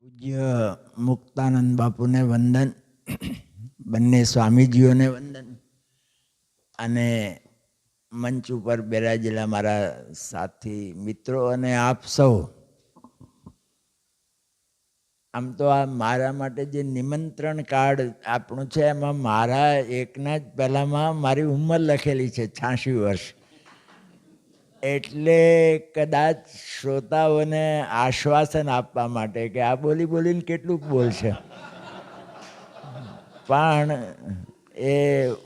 પૂજ્ય મુક્તાનંદ બાપુને વંદન, બંને સ્વામીજીઓને વંદન અને મંચ ઉપર બિરાજેલા મારા સાથી મિત્રો અને આપ સૌ. આમ તો આ મારા માટે જે નિમંત્રણ કાર્ડ આપણું છે એમાં મારા એકના જ પહેલાંમાં મારી ઉંમર લખેલી છે 86 વર્ષ. એટલે કદાચ શ્રોતાઓને આશ્વાસન આપવા માટે કે આ બોલી બોલીને કેટલુંક બોલશે, પણ એ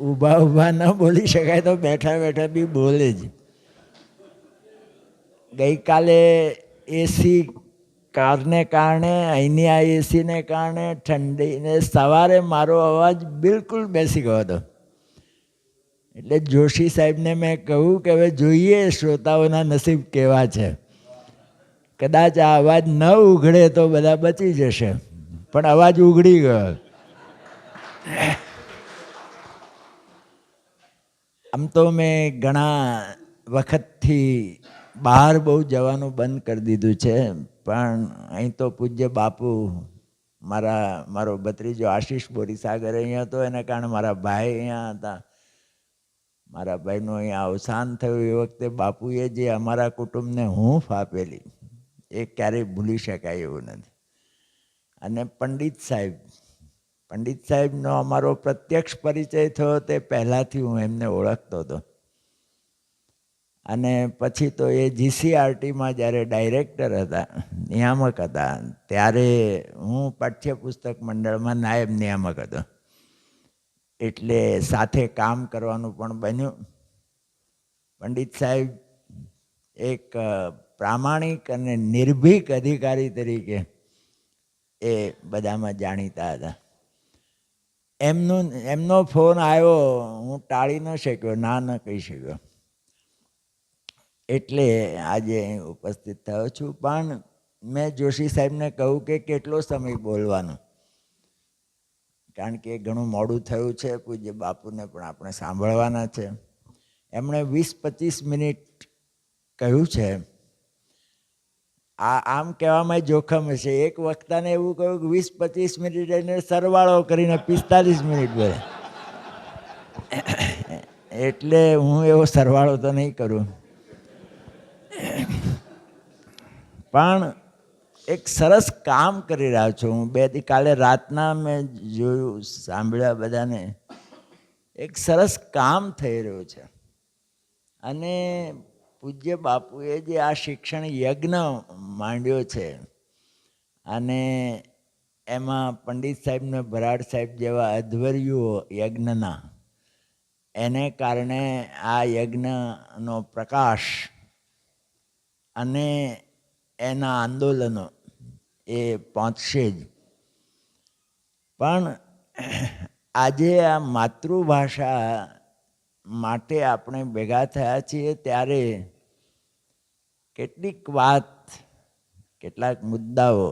ઊભા ઊભા ન બોલી શકાય તો બેઠા બેઠા બી બોલે જ. ગઈકાલે એસી કારને કારણે, અહીંની આ એસીને કારણે ઠંડીને સવારે મારો અવાજ બિલકુલ બેસી ગયો હતો. એટલે જોશી સાહેબને મેં કહ્યું કે હવે જોઈએ શ્રોતાઓના નસીબ કેવા છે. કદાચ આ અવાજ ન ઉઘડે તો બધા બચી જશે, પણ અવાજ ઉઘડી ગયો. આમ તો મેં ઘણા વખતથી બહાર બહુ જવાનું બંધ કરી દીધું છે, પણ અહીં તો પૂજ્ય બાપુ મારો ભત્રીજો આશીષ બોરીસાગર અહીંયા હતો, એના કારણે મારા ભાઈ અહીંયા હતા. મારા ભાઈનું અહીંયા અવસાન થયું એ વખતે બાપુએ જે અમારા કુટુંબને હૂંફ આપેલી એ ક્યારેય ભૂલી શકાય એવું નથી. અને પંડિત સાહેબનો અમારો પ્રત્યક્ષ પરિચય થયો તે પહેલાંથી હું એમને ઓળખતો હતો. અને પછી તો એ જીસીઆરટીમાં જ્યારે ડાયરેક્ટર હતા, નિયામક હતા, ત્યારે હું પાઠ્યપુસ્તક મંડળમાં નાયબ નિયામક હતો. એટલે સાથે કામ કરવાનું પણ બન્યું. પંડિત સાહેબ એક પ્રામાણિક અને નિર્ભીક અધિકારી તરીકે એ બધામાં જાણીતા હતા. એમનો ફોન આવ્યો, હું ટાળી ન શક્યો, ના ન કહી શક્યો, એટલે આજે ઉપસ્થિત થયો છું. પણ મેં જોશી સાહેબને કહ્યું કે કેટલો સમય બોલવાનો, કારણ કે ઘણું મોડું થયું છે, પૂજ્ય બાપુને પણ આપણે સાંભળવાના છે. એમણે 20-25 મિનિટ કહ્યું છે. આમ કહેવામાં જોખમ હશે. એક વક્તાને એવું કહ્યું કે 20-25 મિનિટ એને સરવાળો કરીને 45 મિનિટ બોલે. એટલે હું એવો સરવાળો તો નહીં કરું, પણ એક સરસ કામ કરી રહ્યો છું હું. કાલે રાતના મેં જોયું, સાંભળ્યા બધાને, એક સરસ કામ થઈ રહ્યું છે. અને પૂજ્ય બાપુએ જે આ શિક્ષણ યજ્ઞ માંડ્યો છે, અને એમાં પંડિત સાહેબને ભરાડ સાહેબ જેવા અધ્વર્યુઓ યજ્ઞના, એને કારણે આ યજ્ઞનો પ્રકાશ અને એના આંદોલનો એ પહોંચશે જ. પણ આજે આ માતૃભાષા માટે આપણે ભેગા થયા છીએ ત્યારે કેટલીક વાત, કેટલાક મુદ્દાઓ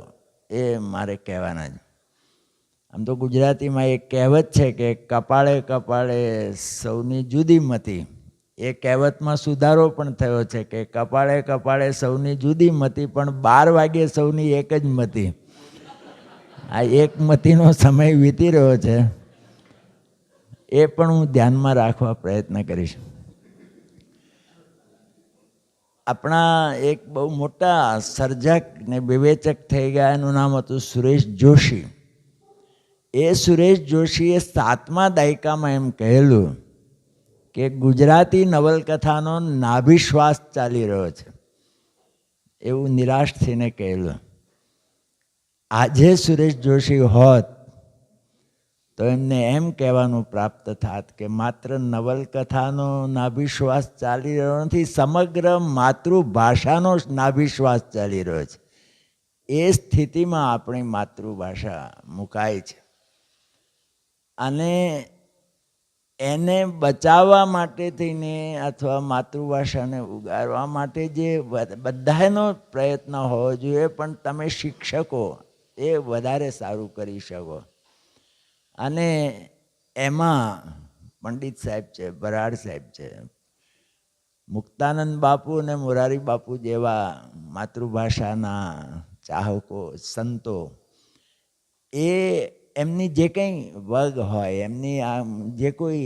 એ મારે કહેવાના છે. આમ તો ગુજરાતીમાં એક કહેવત છે કે કપાળે કપાળે સૌની જુદી મતી. એ કહેવતમાં સુધારો પણ થયો છે કે કપાળે કપાળે સૌની જુદી મતી, પણ 12 વાગ્યે સૌની એક જ મતી. આ એક મતીનો સમય વીતી રહ્યો છે, એ પણ હું ધ્યાનમાં રાખવા પ્રયત્ન કરીશ. આપણા એક બહુ મોટા સર્જક ને વિવેચક થઈ ગયા, એનું નામ હતું સુરેશ જોશી. એ સુરેશ જોશીએ 7મા દાયકામાં એમ કહેલું કે ગુજરાતી નવલકથાનો નાભિશ્વાસ ચાલી રહ્યો છે, એવું નિરાશ થઈને કહેલું. આજે સુરેશ જોશી હોત તો એમને એમ કહેવાનું પ્રાપ્ત થાત કે માત્ર નવલકથાનો નાભિશ્વાસ ચાલી રહ્યો નથી, સમગ્ર માતૃભાષાનો નાભિશ્વાસ ચાલી રહ્યો છે. એ સ્થિતિમાં આપણી માતૃભાષા મુકાય છે, અને એને બચાવવા માટે થઈને અથવા માતૃભાષાને ઉગારવા માટે જે બધાનો પ્રયત્ન હોવો જોઈએ, પણ તમે શિક્ષકો એ વધારે સારું કરી શકો. અને એમાં પંડિત સાહેબ છે, ભરાડ સાહેબ છે, મુક્તાનંદ બાપુ અને મોરારી બાપુ જેવા માતૃભાષાના ચાહકો, સંતો, એ એમની જે કંઈ વર્ગ હોય, એમની આમ જે કોઈ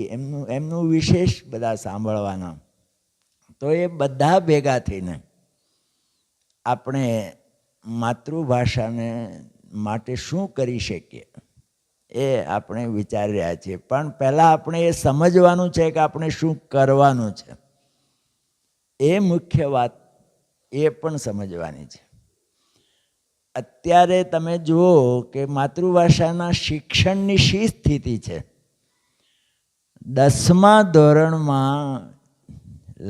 એમનું વિશેષ બધા સાંભળવાના, તો એ બધા ભેગા થઈને આપણે માતૃભાષાને માટે શું કરી શકીએ એ આપણે વિચારી રહ્યા છીએ. પણ પહેલાં આપણે એ સમજવાનું છે કે આપણે શું કરવાનું છે. એ મુખ્ય વાત એ પણ સમજવાની છે. અત્યારે તમે જુઓ કે માતૃભાષાના શિક્ષણની શી સ્થિતિ છે. 10મા ધોરણમાં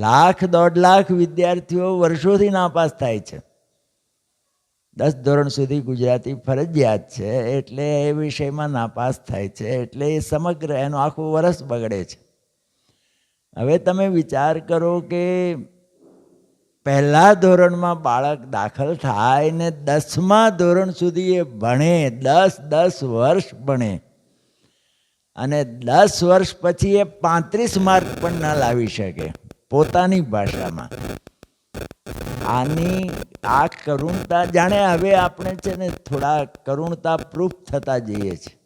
1,00,000-1.5 લાખ વિદ્યાર્થીઓ વર્ષોથી નાપાસ થાય છે. 10 ધોરણ સુધી ગુજરાતી ફરજિયાત છે, એટલે એ વિષયમાં નાપાસ થાય છે, એટલે એ સમગ્ર એનું આખું વર્ષ બગડે છે. હવે તમે વિચાર કરો કે પહેલા ધોરણમાં બાળક દાખલ થાય ને 10મા ધોરણ સુધી એ ભણે, 10 વર્ષ ભણે, અને 10 વર્ષ પછી એ 35 માર્ક પણ ન લાવી શકે પોતાની ભાષામાં. આ કરુણતા, જાણે હવે આપણે છે ને થોડા કરુણતા પ્રૂફ થતા જઈએ છીએ,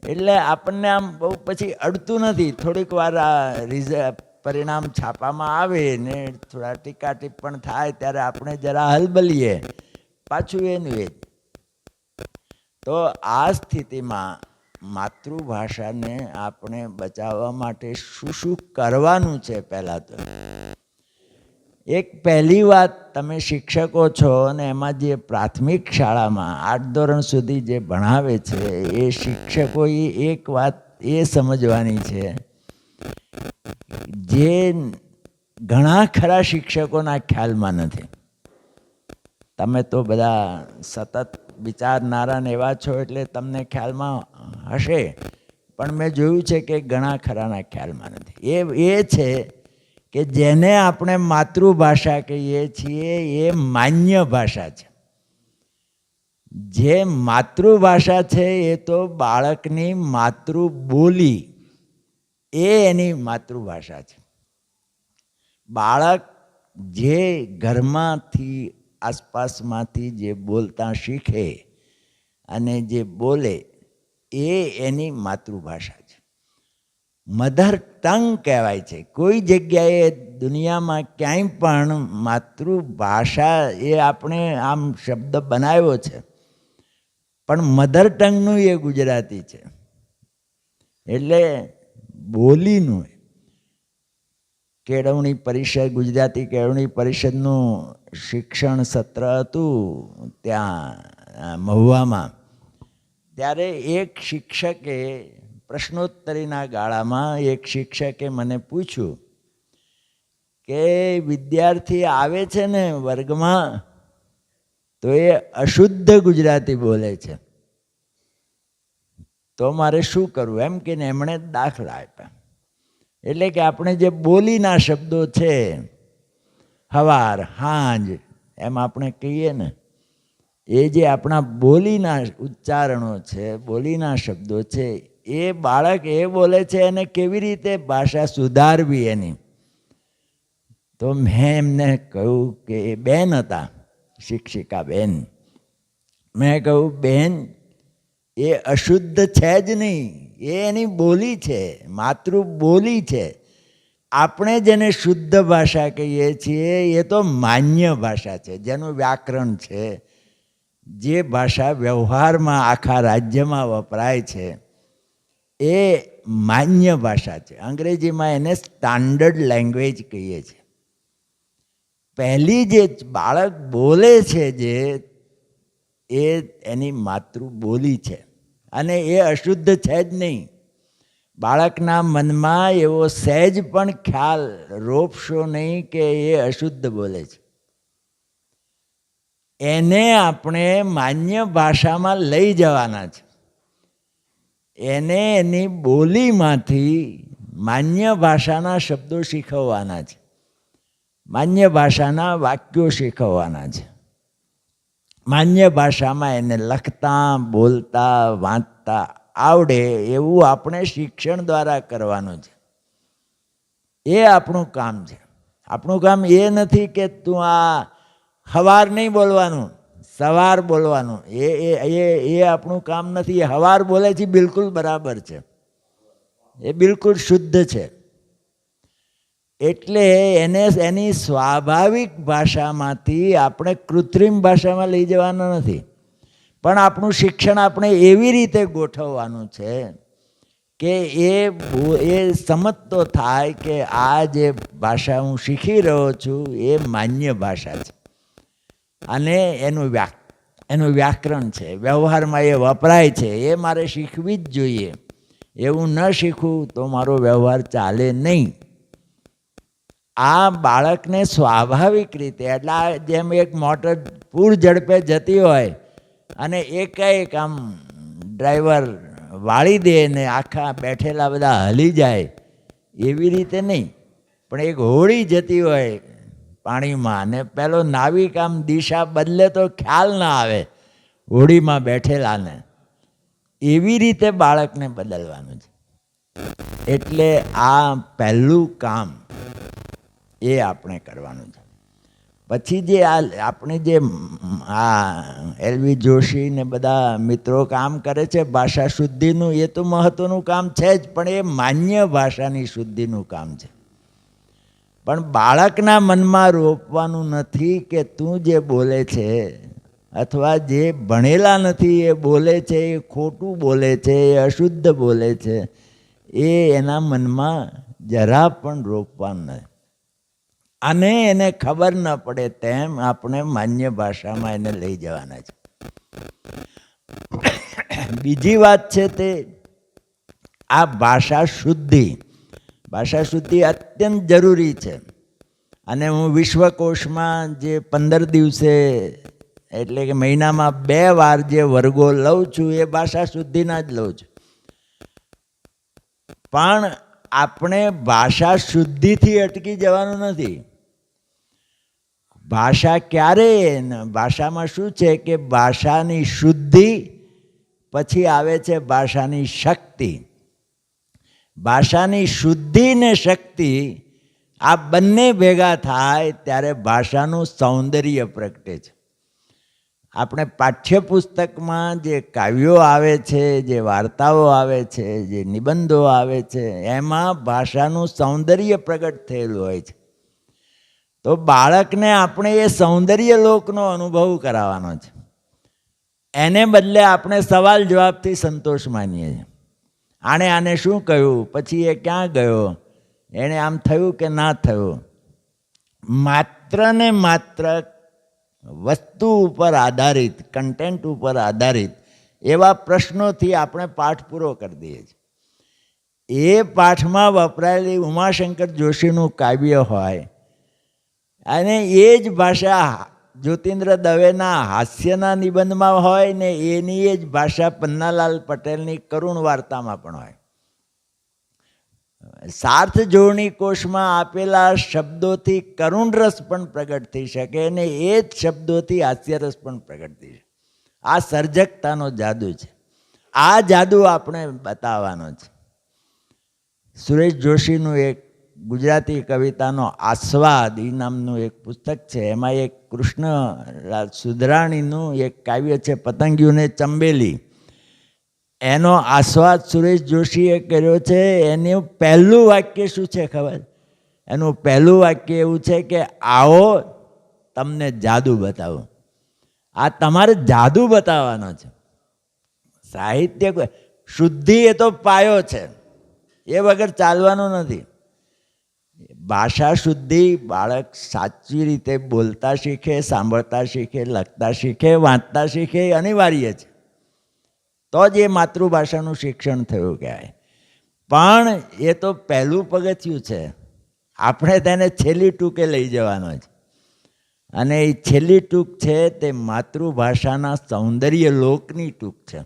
એટલે આપણને આમ બહુ પછી અડતું નથી. થોડીક વાર આ પરિણામ છાપામાં આવે ને થોડા ટીકા ટિપ્પણ થાય ત્યારે આપણે જરા હલબલીએ, પાછું એનું એ. તો આ સ્થિતિમાં માતૃભાષાને આપણે બચાવવા માટે શું શું કરવાનું છે? પહેલાં તો એક પહેલી વાત, તમે શિક્ષકો છો અને એમાં જે પ્રાથમિક શાળામાં 8 ધોરણ સુધી જે ભણાવે છે એ શિક્ષકોએ એક વાત એ સમજવાની છે, જે ઘણા ખરા શિક્ષકોના ખ્યાલમાં નથી. તમે તો બધા સતત વિચારનારા ને એવા છો એટલે તમને ખ્યાલમાં હશે, પણ મેં જોયું છે કે ઘણા ખરાના ખ્યાલમાં નથી. એ છે કે જેને આપણે માતૃભાષા કહીએ છીએ એ માન્ય ભાષા છે. જે માતૃભાષા છે એ તો બાળકની માતૃબોલી, એ એની માતૃભાષા છે. બાળક જે ઘરમાંથી આસપાસમાંથી જે બોલતા શીખે અને જે બોલે એ એની માતૃભાષા છે. મધર ટંગ કહેવાય છે. કોઈ જગ્યાએ દુનિયામાં ક્યાંય પણ માતૃભાષા એ આપણે આમ શબ્દ બનાવ્યો છે, પણ મધર ટંગનું એ ગુજરાતી છે, એટલે બોલીનું. કેળવણી પરિષદ, ગુજરાતી કેળવણી પરિષદનું શિક્ષણ સત્ર હતું ત્યાં મહુવામાં, ત્યારે એક શિક્ષકે પ્રશ્નોત્તરીના ગાળામાં એક શિક્ષકે મને પૂછ્યું કે વિદ્યાર્થી આવે છે ને વર્ગમાં તો એ અશુદ્ધ ગુજરાતી બોલે છે, તો મારે શું કરવું? એમ કે એમણે દાખલા આપ્યા. એટલે કે આપણે જે બોલીના શબ્દો છે, હવાર, હાંજ, એમ આપણે કહીએ ને, એ જે આપણા બોલીના ઉચ્ચારણો છે, બોલીના શબ્દો છે, એ બાળક એ બોલે છે, એને કેવી રીતે ભાષા સુધારવી એની. તો મેં એમને કહ્યું કે એ બેન હતા, શિક્ષિકા બેન. મેં કહ્યું, બેન એ અશુદ્ધ છે જ નહીં, એ એની બોલી છે, માતૃબોલી છે. આપણે જેને શુદ્ધ ભાષા કહીએ છીએ એ તો માન્ય ભાષા છે, જેનું વ્યાકરણ છે, જે ભાષા વ્યવહારમાં આખા રાજ્યમાં વપરાય છે, એ માન્ય ભાષા છે. અંગ્રેજીમાં એને સ્ટાન્ડર્ડ લેંગ્વેજ કહીએ છીએ. પહેલી જે બાળક બોલે છે જે એ એની માતૃબોલી છે, અને એ અશુદ્ધ છે જ નહીં. બાળકના મનમાં એવો સહેજ પણ ખ્યાલ રોપશો નહીં કે એ અશુદ્ધ બોલે છે. એને આપણે માન્ય ભાષામાં લઈ જવાના છે. એને એની બોલીમાંથી માન્ય ભાષાના શબ્દો શીખવવાના છે, માન્ય ભાષાના વાક્યો શીખવવાના છે. માન્ય ભાષામાં એને લખતા, બોલતા, વાંચતા આવડે એવું આપણે શિક્ષણ દ્વારા કરવાનું છે. એ આપણું કામ છે. આપણું કામ એ નથી કે તું આ હવાર નહીં બોલવાનું, સવાર બોલવાનું એ એ એ એ આપણું કામ નથી. એ હવાર બોલે છે બિલકુલ બરાબર છે, એ બિલકુલ શુદ્ધ છે. એટલે એને એની સ્વાભાવિક ભાષામાંથી આપણે કૃત્રિમ ભાષામાં લઈ જવાના નથી. પણ આપણું શિક્ષણ આપણે એવી રીતે ગોઠવવાનું છે કે એ સમજતો થાય કે આ જે ભાષા હું શીખી રહ્યો છું એ માન્ય ભાષા છે અને એનું વ્યાકરણ છે, વ્યવહારમાં એ વપરાય છે, એ મારે શીખવી જ જોઈએ. એવું ન શીખવું તો મારો વ્યવહાર ચાલે નહીં. આ બાળકને સ્વાભાવિક રીતે, એટલે જેમ એક મોટર પૂર ઝડપે જતી હોય અને એકાએક આમ ડ્રાઈવર વાળી દે ને આખા બેઠેલા બધા હલી જાય, એવી રીતે નહીં. પણ એક હોડી જતી હોય પાણીમાં અને પેલો નાવિક આમ દિશા બદલે તો ખ્યાલ ના આવે હોડીમાં બેઠેલાને, એવી રીતે બાળકને બદલવાનું છે. એટલે આ પહેલું કામ એ આપણે કરવાનું છે. પછી જે આપણે જે એલવી જોશી ને બધા મિત્રો કામ કરે છે ભાષા શુદ્ધિનું, એ તો મહત્વનું કામ છે જ, પણ એ માન્ય ભાષાની શુદ્ધિનું કામ છે. પણ બાળકના મનમાં રોપવાનું નથી કે તું જે બોલે છે અથવા જે ભણેલા નથી એ બોલે છે, એ ખોટું બોલે છે, એ અશુદ્ધ બોલે છે, એ એના મનમાં જરા પણ રોપવાનું નથી. અને એને ખબર ન પડે તેમ આપણે માન્ય ભાષામાં એને લઈ જવાના છે. બીજી વાત છે તે આ ભાષા શુદ્ધિ. ભાષા શુદ્ધિ અત્યંત જરૂરી છે. અને હું વિશ્વકોશમાં જે 15 દિવસે એટલે કે મહિનામાં 2 વાર જે વર્ગો લઉં છું એ ભાષા શુદ્ધિના જ લઉં છું. પણ આપણે ભાષા શુદ્ધિથી અટકી જવાનું નથી. ભાષા ક્યારે, ભાષામાં શું છે કે ભાષાની શુદ્ધિ પછી આવે છે ભાષાની શક્તિ. ભાષાની શુદ્ધિ ને શક્તિ આ બંને ભેગા થાય ત્યારે ભાષાનું સૌંદર્ય પ્રગટે છે. આપણે પાઠ્યપુસ્તકમાં જે કાવ્યો આવે છે, જે વાર્તાઓ આવે છે, જે નિબંધો આવે છે, એમાં ભાષાનું સૌંદર્ય પ્રગટ થયેલું હોય છે. તો બાળકને આપણે એ સૌંદર્ય લોકનો અનુભવ કરાવવાનો છે. એને બદલે આપણે સવાલ જવાબથી સંતોષ માનીએ છીએ. આને શું કહ્યું, પછી એ ક્યાં ગયો, એણે આમ થયું કે ના થયું. માત્ર ને માત્ર વસ્તુ ઉપર આધારિત, કન્ટેન્ટ ઉપર આધારિત એવા પ્રશ્નોથી આપણે પાઠ પૂરો કરી દઈએ છીએ. એ પાઠમાં વપરાયેલી ઉમાશંકર જોશીનું કાવ્ય હોય અને એ જ ભાષા જ્યોતિન્દ્ર દવેના હાસ્યના નિબંધમાં હોય ને એની એ જ ભાષા પન્નાલાલ પટેલની કરુણ વાર્તામાં પણ હોય. સાર્થ જોડણી કોષમાં આપેલા શબ્દોથી કરુણ રસ પણ પ્રગટ થઈ શકે અને એ જ શબ્દોથી હાસ્યરસ પણ પ્રગટ થઈ શકે. આ સર્જકતાનો જાદુ છે. આ જાદુ આપણે બતાવવાનો છે. સુરેશ જોશીનું એક ગુજરાતી કવિતાનો આસ્વાદ એ નામનું એક પુસ્તક છે. એમાં એક કૃષ્ણ સુધરાણીનું એક કાવ્ય છે પતંગિયુંને ચંબેલી. એનો આસ્વાદ સુરેશ જોશીએ કર્યો છે. એનું પહેલું વાક્ય શું છે ખબર? એનું પહેલું વાક્ય એવું છે કે આવો તમને જાદુ બતાવું. આ તમારે જાદુ બતાવવાનો છે. સાહિત્ય શુદ્ધિ એ તો પાયો છે, એ વગર ચાલવાનું નથી. ભાષા શુદ્ધિ બાળક સાચી રીતે બોલતા શીખે, સાંભળતા શીખે, લખતા શીખે, વાંચતા શીખે એ અનિવાર્ય છે. તો જ એ માતૃભાષાનું શિક્ષણ થયું કહેવાય. પણ એ તો પહેલું પગથિયું છે. આપણે તેને છેલ્લી ટૂંકે લઈ જવાનો છે. અને એ છેલ્લી ટૂંક છે તે માતૃભાષાના સૌંદર્ય લોકની ટૂંક છે.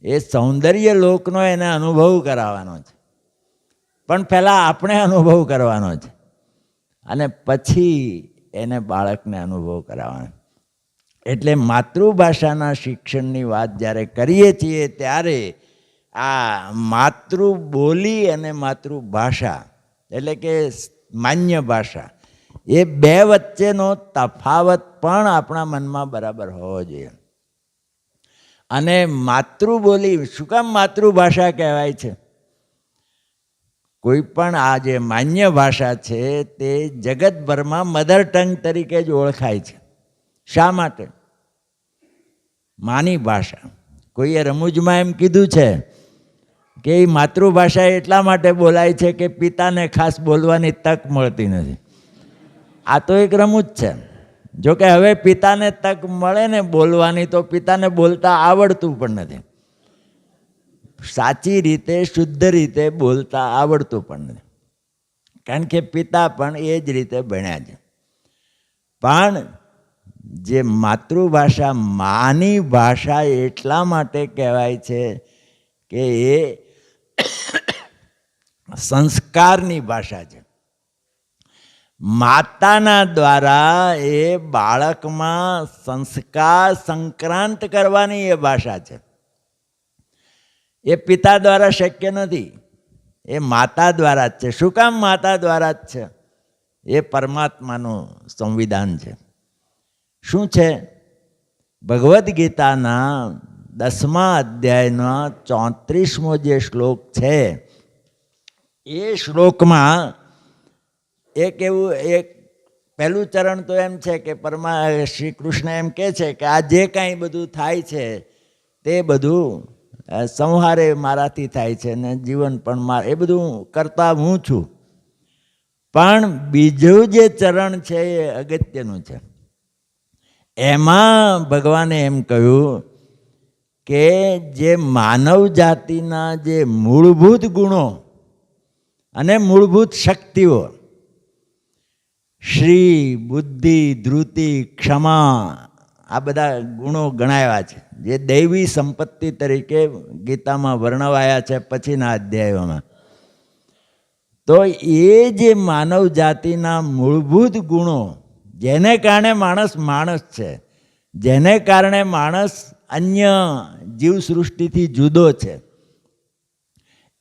એ સૌંદર્ય લોકનો એને અનુભવ કરાવવાનો છે. પણ પહેલાં આપણે અનુભવ કરવાનો છે અને પછી એને બાળકને અનુભવ કરાવવાનો. એટલે માતૃભાષાના શિક્ષણની વાત જ્યારે કરીએ છીએ ત્યારે આ માતૃબોલી અને માતૃભાષા એટલે કે માન્ય ભાષા એ બે વચ્ચેનો તફાવત પણ આપણા મનમાં બરાબર હોવો જોઈએ. અને માતૃબોલી, શું કામ માતૃભાષા કહેવાય છે? કોઈ પણ આ જે માન્ય ભાષા છે તે જગતભરમાં મધર ટંગ તરીકે જ ઓળખાય છે. શા માટે? માની ભાષા. કોઈએ રમૂજમાં એમ કીધું છે કે એ માતૃભાષા એટલા માટે બોલાય છે કે પિતાને ખાસ બોલવાની તક મળતી નથી. આ તો એક રમૂજ છે. જોકે હવે પિતાને તક મળે ને બોલવાની તો પિતાને બોલતા આવડતું પણ નથી. સાચી રીતે, શુદ્ધ રીતે બોલતા આવડતું પણ નથી. કારણ કે પિતા પણ એ જ રીતે ભણ્યા છે. પણ જે માતૃભાષા, માની ભાષા એટલા માટે કહેવાય છે કે એ સંસ્કારની ભાષા છે. માતાના દ્વારા એ બાળકમાં સંસ્કાર સંક્રાંત કરવાની એ ભાષા છે. એ પિતા દ્વારા શક્ય નથી, એ માતા દ્વારા જ છે. શું કામ માતા દ્વારા જ છે? એ પરમાત્માનું સંવિધાન છે. શું છે? ભગવદ્ ગીતાના 10મા અધ્યાયના 34મો જે શ્લોક છે, એ શ્લોકમાં એક પહેલું ચરણ તો એમ છે કે શ્રી કૃષ્ણ એમ કહે છે કે આ જે કાંઈ બધું થાય છે તે બધું સંહારે મારાથી થાય છે ને જીવન પણ એ બધું કરતા હું છું. પણ બીજું જે ચરણ છે એ અગત્યનું છે. એમાં ભગવાને એમ કહ્યું કે જે માનવ જાતિના જે મૂળભૂત ગુણો અને મૂળભૂત શક્તિઓ, શ્રી, બુદ્ધિ, ધૃતિ, ક્ષમા, આ બધા ગુણો ગણાવ્યા છે, જે દૈવી સંપત્તિ તરીકે ગીતામાં વર્ણવાયા છે પછીના અધ્યાયોમાં. તો એ જે માનવ જાતિના મૂળભૂત ગુણો, જેને કારણે માણસ માણસ છે, જેને કારણે માણસ અન્ય જીવસૃષ્ટિથી જુદો છે,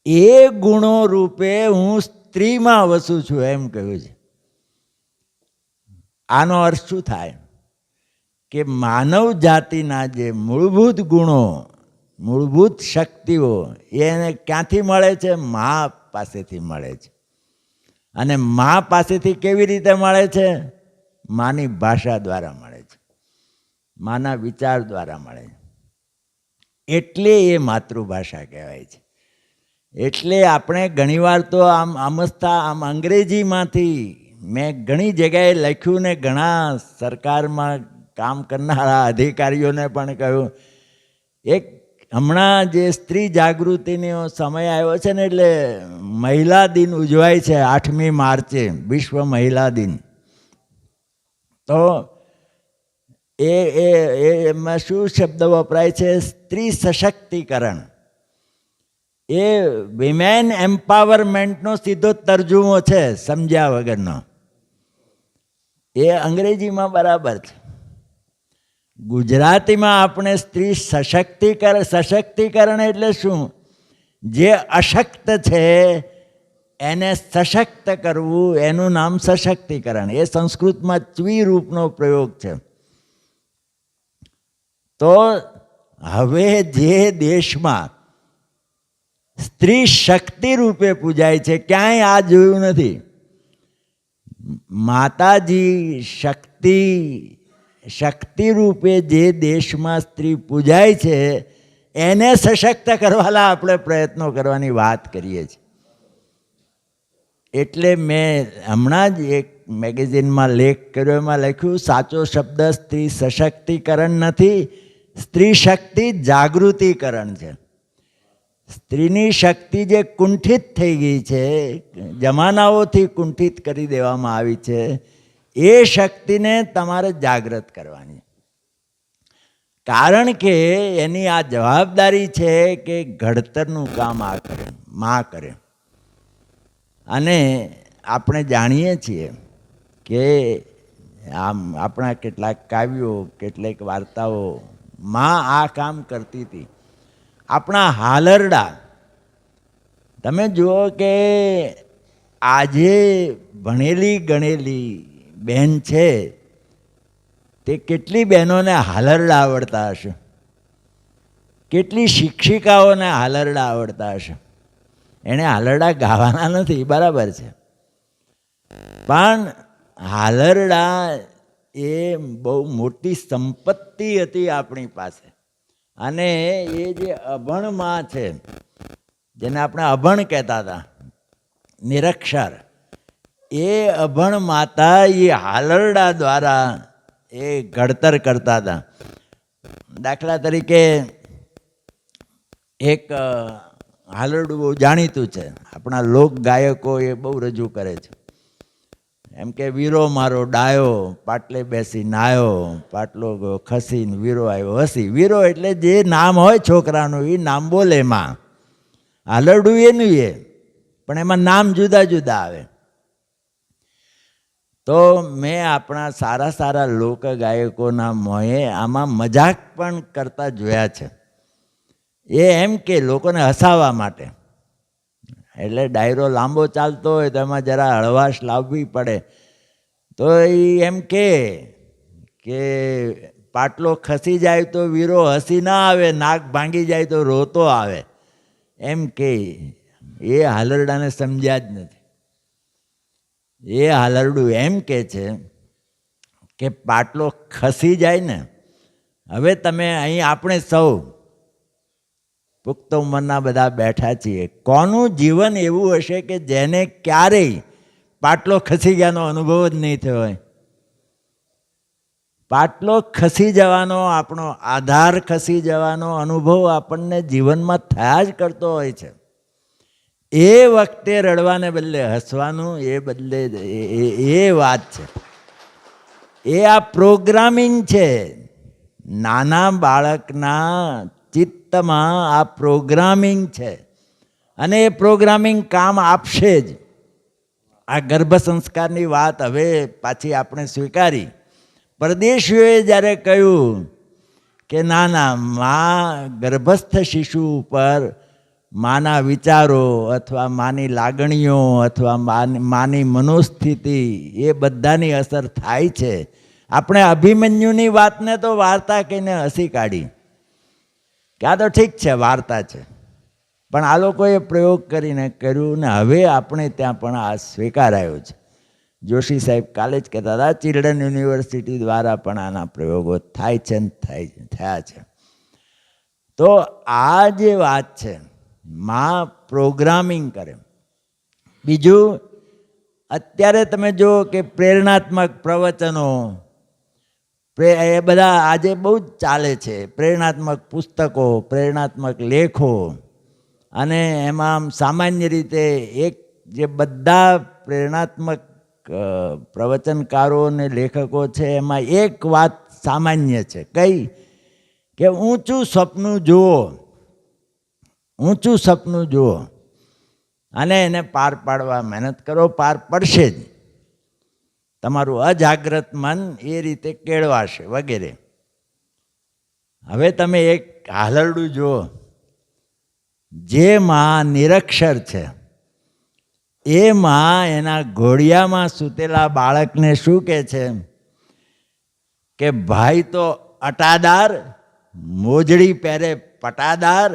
એ ગુણો રૂપે હું સ્ત્રીમાં વસું છું એમ કહ્યું છે. આનો અર્થ શું થાય? કે માનવ જાતિના જે મૂળભૂત ગુણો, મૂળભૂત શક્તિઓ એને ક્યાંથી મળે છે? મા પાસેથી મળે છે. અને મા પાસેથી કેવી રીતે મળે છે? માની ભાષા દ્વારા મળે છે, માના વિચાર દ્વારા મળે છે. એટલે એ માતૃભાષા કહેવાય છે. એટલે આપણે ઘણીવાર તો આમ અંગ્રેજીમાંથી મેં ઘણી જગ્યાએ લખ્યું ને ઘણા સરકારમાં કામ કરનારા અધિકારીઓને પણ કહ્યું. એક હમણાં જે સ્ત્રી જાગૃતિનો સમય આવ્યો છે ને, એટલે મહિલા દિન ઉજવાય છે 8મી માર્ચે, વિશ્વ મહિલા દિન. તો એમાં શું શબ્દ વપરાય છે? સ્ત્રી સશક્તિકરણ. એ વિમેન એમ્પાવરમેન્ટનો સીધો તર્જુમો છે, સમજ્યા વગરનો. એ અંગ્રેજીમાં બરાબર છે. ગુજરાતીમાં આપણે સ્ત્રી સશક્તિકરણ એટલે શું? જે અશક્ત છે એને સશક્ત કરવું, એનું નામ સશક્તિકરણ. એ સંસ્કૃતમાં ચ્વી રૂપનો પ્રયોગ છે. તો હવે જે દેશમાં સ્ત્રી શક્તિ રૂપે પૂજાય છે, ક્યાંય આ જોયું નથી. માતાજી શક્તિ રૂપે જે દેશમાં સ્ત્રી પૂજાય છે એને સશક્ત કરવાના આપણે પ્રયત્નો કરવાની વાત કરીએ છીએ. એટલે મેં હમણાં જ એક મેગેઝિનમાં લેખ કર્યો, એમાં લખ્યું સાચો શબ્દ સ્ત્રી સશક્તિકરણ નથી, સ્ત્રી શક્તિ જાગૃતિકરણ છે. સ્ત્રીની શક્તિ જે કુંઠિત થઈ ગઈ છે, જમાનાઓથી કુંઠિત કરી દેવામાં આવી છે, એ શક્તિને તમારે જાગૃત કરવાની. કારણ કે એની આ જવાબદારી છે કે ઘડતરનું કામ આ કરે, માં કરે. અને આપણે જાણીએ છીએ કે આમ આપણા કેટલાક કાવ્યો, કેટલીક વાર્તાઓ, માં આ કામ કરતી હતી. આપણા હાલરડા તમે જુઓ કે આજે ભણેલી ગણેલી બહેન છે તે કેટલી બહેનોને હાલરડા આવડતા હશે, કેટલી શિક્ષિકાઓને હાલરડા આવડતા હશે. એણે હાલરડા ગાવાના નથી, બરાબર છે, પણ હાલરડા એ બહુ મોટી સંપત્તિ હતી આપણી પાસે. અને એ જે અભણમાં છે, જેને આપણે અભણ કહેતા હતા, નિરક્ષર, એ અભણ માતા એ હાલરડા દ્વારા એ ઘડતર કરતા હતા. દાખલા તરીકે એક હાલરડું બહુ જાણીતું છે, આપણા લોક ગાયકો એ બહુ રજૂ કરે છે. એમ કે વીરો મારો ડાયો પાટલે બેસી નાયો, પાટલો ખસીને વીરો આવ્યો હસી. વીરો એટલે જે નામ હોય છોકરાનું એ નામ બોલે એમાં. હાલરડું એનું એ, પણ એમાં નામ જુદા જુદા આવે. તો મેં આપણા સારા સારા લોક ગાયકોના મોંએ આમાં મજાક પણ કરતા જોયા છે. એ એમ કે લોકોને હસાવવા માટે, એટલે ડાયરો લાંબો ચાલતો હોય તો એમાં જરા હળવાશ લાવવી પડે. તો એ એમ કે પાટલો ખસી જાય તો વીરો હસી ના આવે, નાક ભાંગી જાય તો રોતો આવે. એમ કે એ હાલરડાને સમજ્યા જ નથી. એ હાલરડું એમ કે છે કે પાટલો ખસી જાય ને, હવે તમે અહીં આપણે સૌ પુખ્ત ઉંમરના બધા બેઠા છીએ, કોનું જીવન એવું હશે કે જેને ક્યારેય પાટલો ખસી ગયાનો અનુભવ જ નહીં થયો હોય? પાટલો ખસી જવાનો, આપણો આધાર ખસી જવાનો અનુભવ આપણને જીવનમાં થયા જ કરતો હોય છે. એ વખતે રડવાને બદલે હસવાનું, એ બદલે એ વાત છે. એ આ પ્રોગ્રામિંગ છે. નાના બાળકના ચિત્તમાં આ પ્રોગ્રામિંગ છે, અને એ પ્રોગ્રામિંગ કામ આપશે જ. આ ગર્ભ સંસ્કારની વાત હવે પાછી આપણે સ્વીકારી. પરદેશીઓએ જ્યારે કહ્યું કે ના ના, ગર્ભસ્થ શિશુ ઉપર માના વિચારો અથવા માની લાગણીઓ અથવા માની મનોસ્થિતિ એ બધાની અસર થાય છે. આપણે અભિમન્યુની વાતને તો વાર્તા કહીને હસી કાઢી કે આ તો ઠીક છે, વાર્તા છે, પણ આ લોકોએ પ્રયોગ કરીને કર્યું ને હવે આપણે ત્યાં પણ આ સ્વીકારાયો છે. જોશી સાહેબ કાલે જ કહેતા હતા, ચિલ્ડ્રન યુનિવર્સિટી દ્વારા પણ આના પ્રયોગો થાય છે ને થયા છે. તો આ જે વાત છે, માં પ્રોગ્રામિંગ કરે. બીજું, અત્યારે તમે જુઓ કે પ્રેરણાત્મક પ્રવચનો એ બધા આજે બહુ જ ચાલે છે. પ્રેરણાત્મક પુસ્તકો, પ્રેરણાત્મક લેખો, અને એમાં સામાન્ય રીતે એક જે બધા પ્રેરણાત્મક પ્રવચનકારો અને લેખકો છે એમાં એક વાત સામાન્ય છે. કઈ? કે ઊંચું સપનું જુઓ, ઊંચું સપનું જુઓ અને એને પાર પાડવા મહેનત કરો, પાર પડશે જ. તમારું અજાગ્રત મન એ રીતે કેળવાશે વગેરે. હવે તમે એક હાલરડું જુઓ, જે માં નિરક્ષર છે એ માં એના ઘોડિયામાં સૂતેલા બાળકને શું કહે છે કે ભાઈ તો અટાદાર, મોજડી પહેરે પટાદાર,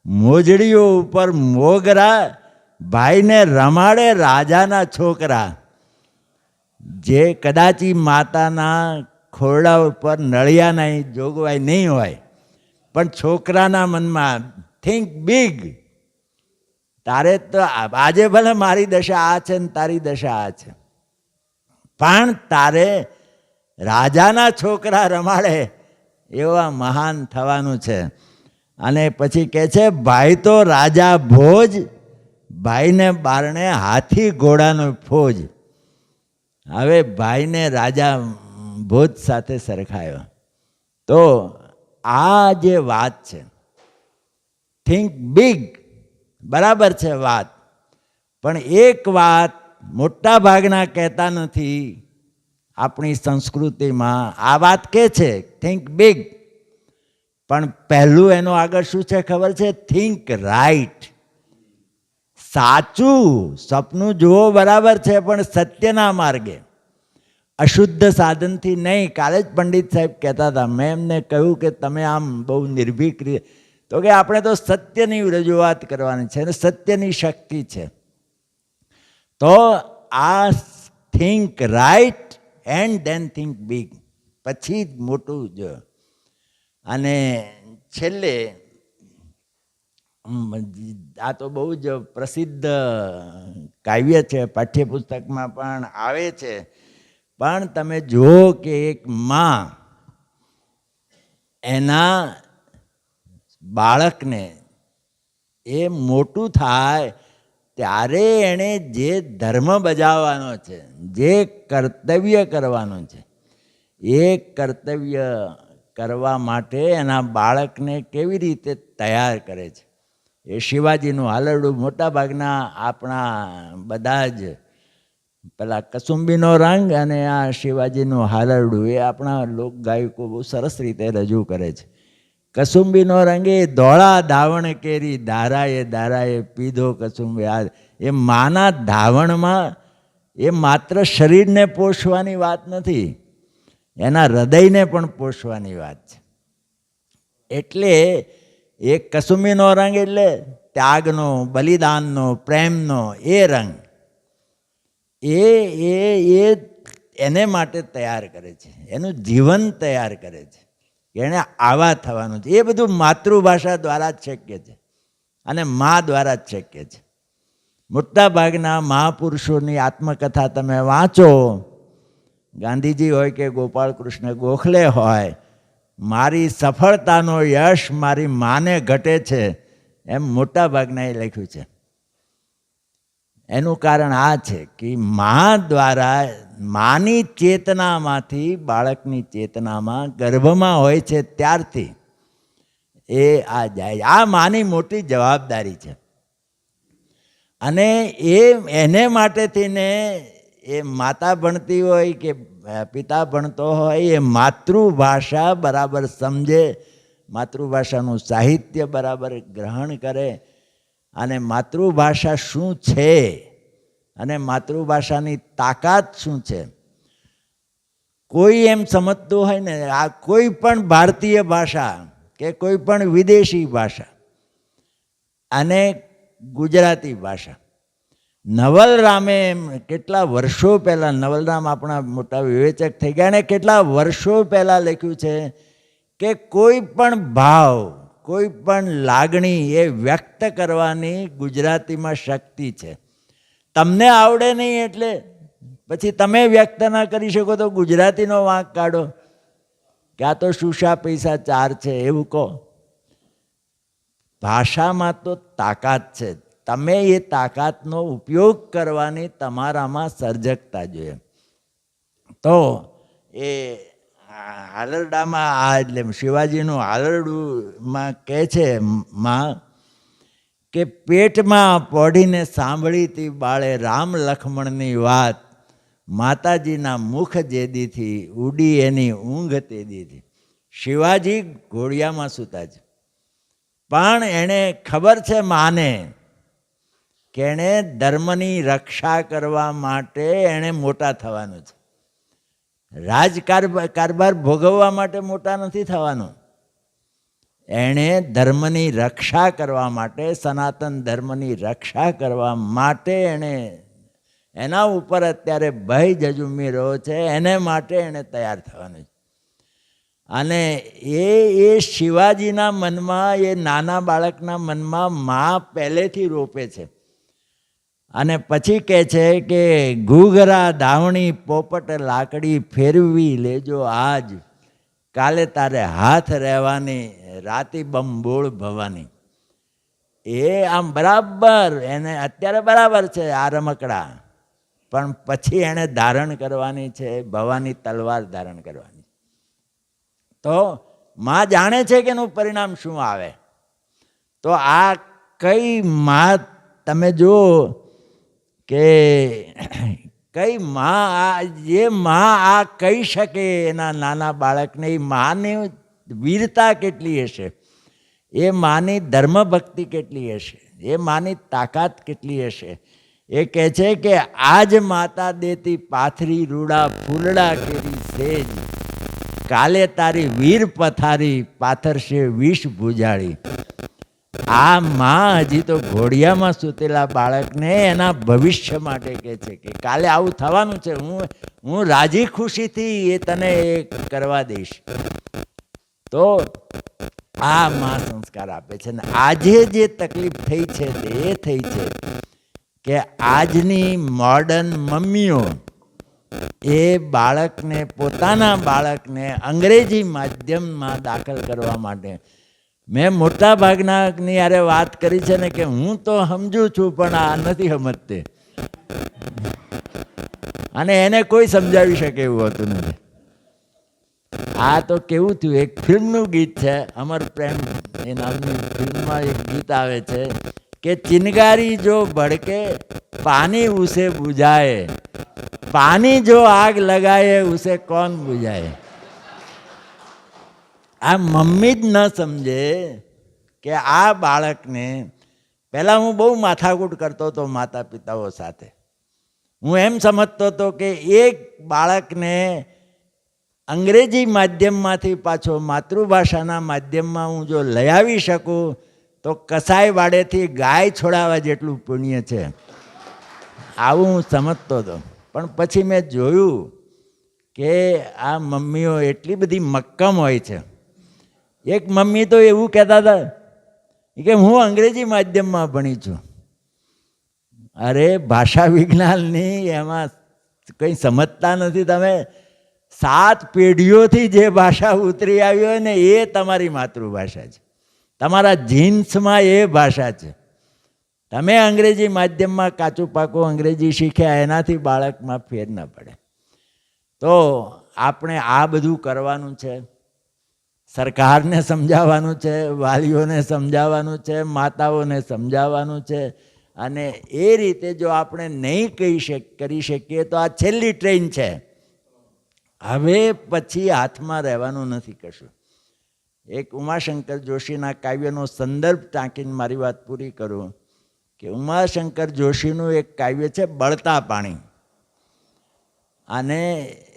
મોજડીઓ ઉપર મોગરા, ભાઈને રમાડે રાજાના છોકરા. જે કદાચી માતાના ખોરડા ઉપર નળિયાના જોગવાઈ નહીં હોય, પણ છોકરાના મનમાં થિંક બિગ. તારે તો આજે ભલે મારી દશા આ છે ને તારી દશા આ છે, પણ તારે રાજાના છોકરા રમાડે એવા મહાન થવાનું છે. અને પછી કહે છે ભાઈ તો રાજા ભોજ, ભાઈને બારણે હાથી ઘોડાનો ફોજ. હવે ભાઈને રાજા ભોજ સાથે સરખાયો. તો આ જે વાત છે, થિંક બિગ, બરાબર છે વાત, પણ એક વાત મોટા ભાગના કહેતા નથી આપણી સંસ્કૃતિમાં. આ વાત કે છે થિંક બિગ, પણ પહેલું એનો આગળ શું છે ખબર છે? Think right. સાચું સપનું જુઓ બરાબર છે, પણ સત્યના માર્ગે. અશુદ્ધ સાધનથી નહીં. કાલે જ પંડિત સાહેબ કહેતા હતા, મેં એમને કહ્યું કે તમે આમ બહુ નિર્ભીક તો કે આપણે તો સત્યની રજૂઆત કરવાની છે અને સત્યની શક્તિ છે. તો આ think right and then think big, પછી જ મોટું જો. અને છેલ્લે આ તો બહુ જ પ્રસિદ્ધ કાવ્ય છે, પાઠ્યપુસ્તકમાં પણ આવે છે. પણ તમે જુઓ કે એક માં એના બાળકને એ મોટું થાય ત્યારે એણે જે ધર્મ બજાવવાનો છે, જે કર્તવ્ય કરવાનું છે, એ કર્તવ્ય કરવા માટે એના બાળકને કેવી રીતે તૈયાર કરે છે. એ શિવાજીનું હાલરડું મોટાભાગના આપણા બધા જ પેલા કસુંબીનો રંગ અને આ શિવાજીનું હાલરડું એ આપણા લોકગાયકો બહુ સરસ રીતે રજૂ કરે છે. કસુંબીનો રંગ એ ધોળા ધાવણ કેરી ધારાએ ધારાએ પીધો કસુંબી. આ એ માના ધાવણમાં એ માત્ર શરીરને પોષવાની વાત નથી, એના હૃદયને પણ પોષવાની વાત છે. એટલે એ કસુંબીનો રંગ એટલે ત્યાગનો, બલિદાનનો, પ્રેમનો એ રંગ. એ એને માટે તૈયાર કરે છે, એનું જીવન તૈયાર કરે છે કે એણે આવા થવાનું છે. એ બધું માતૃભાષા દ્વારા જ શક્ય છે અને મા દ્વારા જ શક્ય છે. મોટાભાગના મહાપુરુષોની આત્મકથા તમે વાંચો, ગાંધીજી હોય કે ગોપાલ કૃષ્ણ ગોખલે હોય, મારી સફળતાનો યશ મારી માને ઘટે છે એમ મોટાભાગના એ લખ્યું છે. એનું કારણ આ છે કે મા દ્વારા, માની ચેતનામાંથી બાળકની ચેતનામાં ગર્ભમાં હોય છે ત્યારથી એ આ જાય. આ માની મોટી જવાબદારી છે. અને એને માટે થઈને એ માતા ભણતી હોય કે પિતા ભણતો હોય, એ માતૃભાષા બરાબર સમજે, માતૃભાષાનું સાહિત્ય બરાબર ગ્રહણ કરે અને માતૃભાષા શું છે અને માતૃભાષાની તાકાત શું છે. કોઈ એમ સમજતું હોય ને, આ કોઈ પણ ભારતીય ભાષા કે કોઈ પણ વિદેશી ભાષા અને ગુજરાતી ભાષા, નવલરામે કેટલા વર્ષો પહેલાં, નવલરામ આપણા મોટા વિવેચક થઈ ગયા, અને કેટલા વર્ષો પહેલાં લખ્યું છે કે કોઈ પણ ભાવ, કોઈ પણ લાગણી એ વ્યક્ત કરવાની ગુજરાતીમાં શક્તિ છે. તમને આવડે નહીં એટલે પછી તમે વ્યક્ત ના કરી શકો તો ગુજરાતીનો વાંક કાઢો કે આ તો શુશા પૈસા ચાર છે એવું કહો. ભાષામાં તો તાકાત છે, તમે એ તાકાતનો ઉપયોગ કરવાની તમારામાં સર્જકતા જોઈએ. તો એ હાલરડામાં આ એટલે શિવાજીનું હાલરડુંમાં કહે છે માં કે પેટમાં પોઢીને સાંભળી તી બાળે રામ લક્ષ્મણની વાત, માતાજીના મુખ જેદીથી ઉડી એની ઊંઘ તેદીથી. શિવાજી ઘોડિયામાં સૂતા છે, પણ એને ખબર છે માને કે એણે ધર્મની રક્ષા કરવા માટે એણે મોટા થવાનું છે. કારભાર ભોગવવા માટે મોટા નથી થવાનું. એણે ધર્મની રક્ષા કરવા માટે, સનાતન ધર્મની રક્ષા કરવા માટે એણે, એના ઉપર અત્યારે ભય જજુમી રહ્યો છે, એને માટે એણે તૈયાર થવાનું છે. અને એ શિવાજીના મનમાં, એ નાના બાળકના મનમાં મા પહેલેથી રોપે છે. અને પછી કહે છે કે ઘૂઘરા ધાવણી પોપટ લાકડી ફેરવી લેજો આજ, કાલે તારે હાથ રહેવાની રાતી બંબોળ ભવાની. એ આમ બરાબર, એને અત્યારે બરાબર છે આ રમકડા, પણ પછી એણે ધારણ કરવાની છે ભવાની તલવાર ધારણ કરવાની. તો માં જાણે છે કે એનું પરિણામ શું આવે. તો આ કઈ માં, તમે જુઓ કે કઈ માં, જે માં આ કહી શકે એના નાના બાળકને, એ માની વીરતા કેટલી હશે, એ માની ધર્મભક્તિ કેટલી હશે, એ માની તાકાત કેટલી હશે, એ કહે છે કે આજ માતા દેતી પાથરી રૂડા ફૂલડા કેરી સેજ, કાલે તારી વીર પથારી પાથરશે વિષ ભુજાળી. આ માં હજી તો ઘોડિયામાં સૂતેલા બાળકને એના ભવિષ્ય માટે કહે છે કે કાલે આવું થવાનું છે, હું રાજી ખુશીથી એ તને એ કરવા દઈશ. તો આ માં સંસ્કાર આપે છે. ને આજે જે તકલીફ થઈ છે તે એ થઈ છે કે આજની મોડર્ન મમ્મીઓ એ બાળકને, પોતાના બાળકને અંગ્રેજી માધ્યમમાં દાખલ કરવા માટે, મેં મોટા ભાગનાની યારે વાત કરી છે ને કે હું તો સમજુ છું પણ આ નથી સમજતી, અને એને કોઈ સમજાવી શકે એવું હોતું નથી. આ તો કેવું થયું, એક ફિલ્મનું ગીત છે, અમર પ્રેમ એ નામની ફિલ્મમાં એક ગીત આવે છે કે ચિનગારી જો ભડકે પાनी उसे बुझाए, पानी जो आग लगाए उसे कौन बुझाए. આ મમ્મી જ ન સમજે કે આ બાળકને, પહેલાં હું બહુ માથાકૂટ કરતો હતો માતા પિતાઓ સાથે. હું એમ સમજતો હતો કે એક બાળકને અંગ્રેજી માધ્યમમાંથી પાછો માતૃભાષાના માધ્યમમાં હું જો લઈ આવી શકું તો કસાઈ વાડેથી ગાય છોડાવવા જેટલું પુણ્ય છે, આવું હું સમજતો હતો. પણ પછી મેં જોયું કે આ મમ્મીઓ એટલી બધી મક્કમ હોય છે. એક મમ્મી તો એવું કહેતા હતા કે હું અંગ્રેજી માધ્યમમાં ભણી છું. અરે ભાષા વિજ્ઞાનની એમાં કંઈ સમજતા નથી તમે. 7 પેઢીઓથી જે ભાષા ઉતરી આવી હોય ને એ તમારી માતૃભાષા છે, તમારા જીન્સમાં એ ભાષા છે. તમે અંગ્રેજી માધ્યમમાં કાચું પાકું અંગ્રેજી શીખ્યા એનાથી બાળકમાં ફેર ન પડે. તો આપણે આ બધું કરવાનું છે. સરકારને સમજાવવાનું છે, વાલીઓને સમજાવવાનું છે, માતાઓને સમજાવવાનું છે. અને એ રીતે જો આપણે નહીં કરી શકીએ તો આ છેલ્લી ટ્રેન છે, હવે પછી હાથમાં રહેવાનું નથી કશું. એક ઉમાશંકર જોશીના કાવ્યનો સંદર્ભ ટાંકીને મારી વાત પૂરી કરું કે ઉમાશંકર જોશીનું એક કાવ્ય છે બળતા પાણી, અને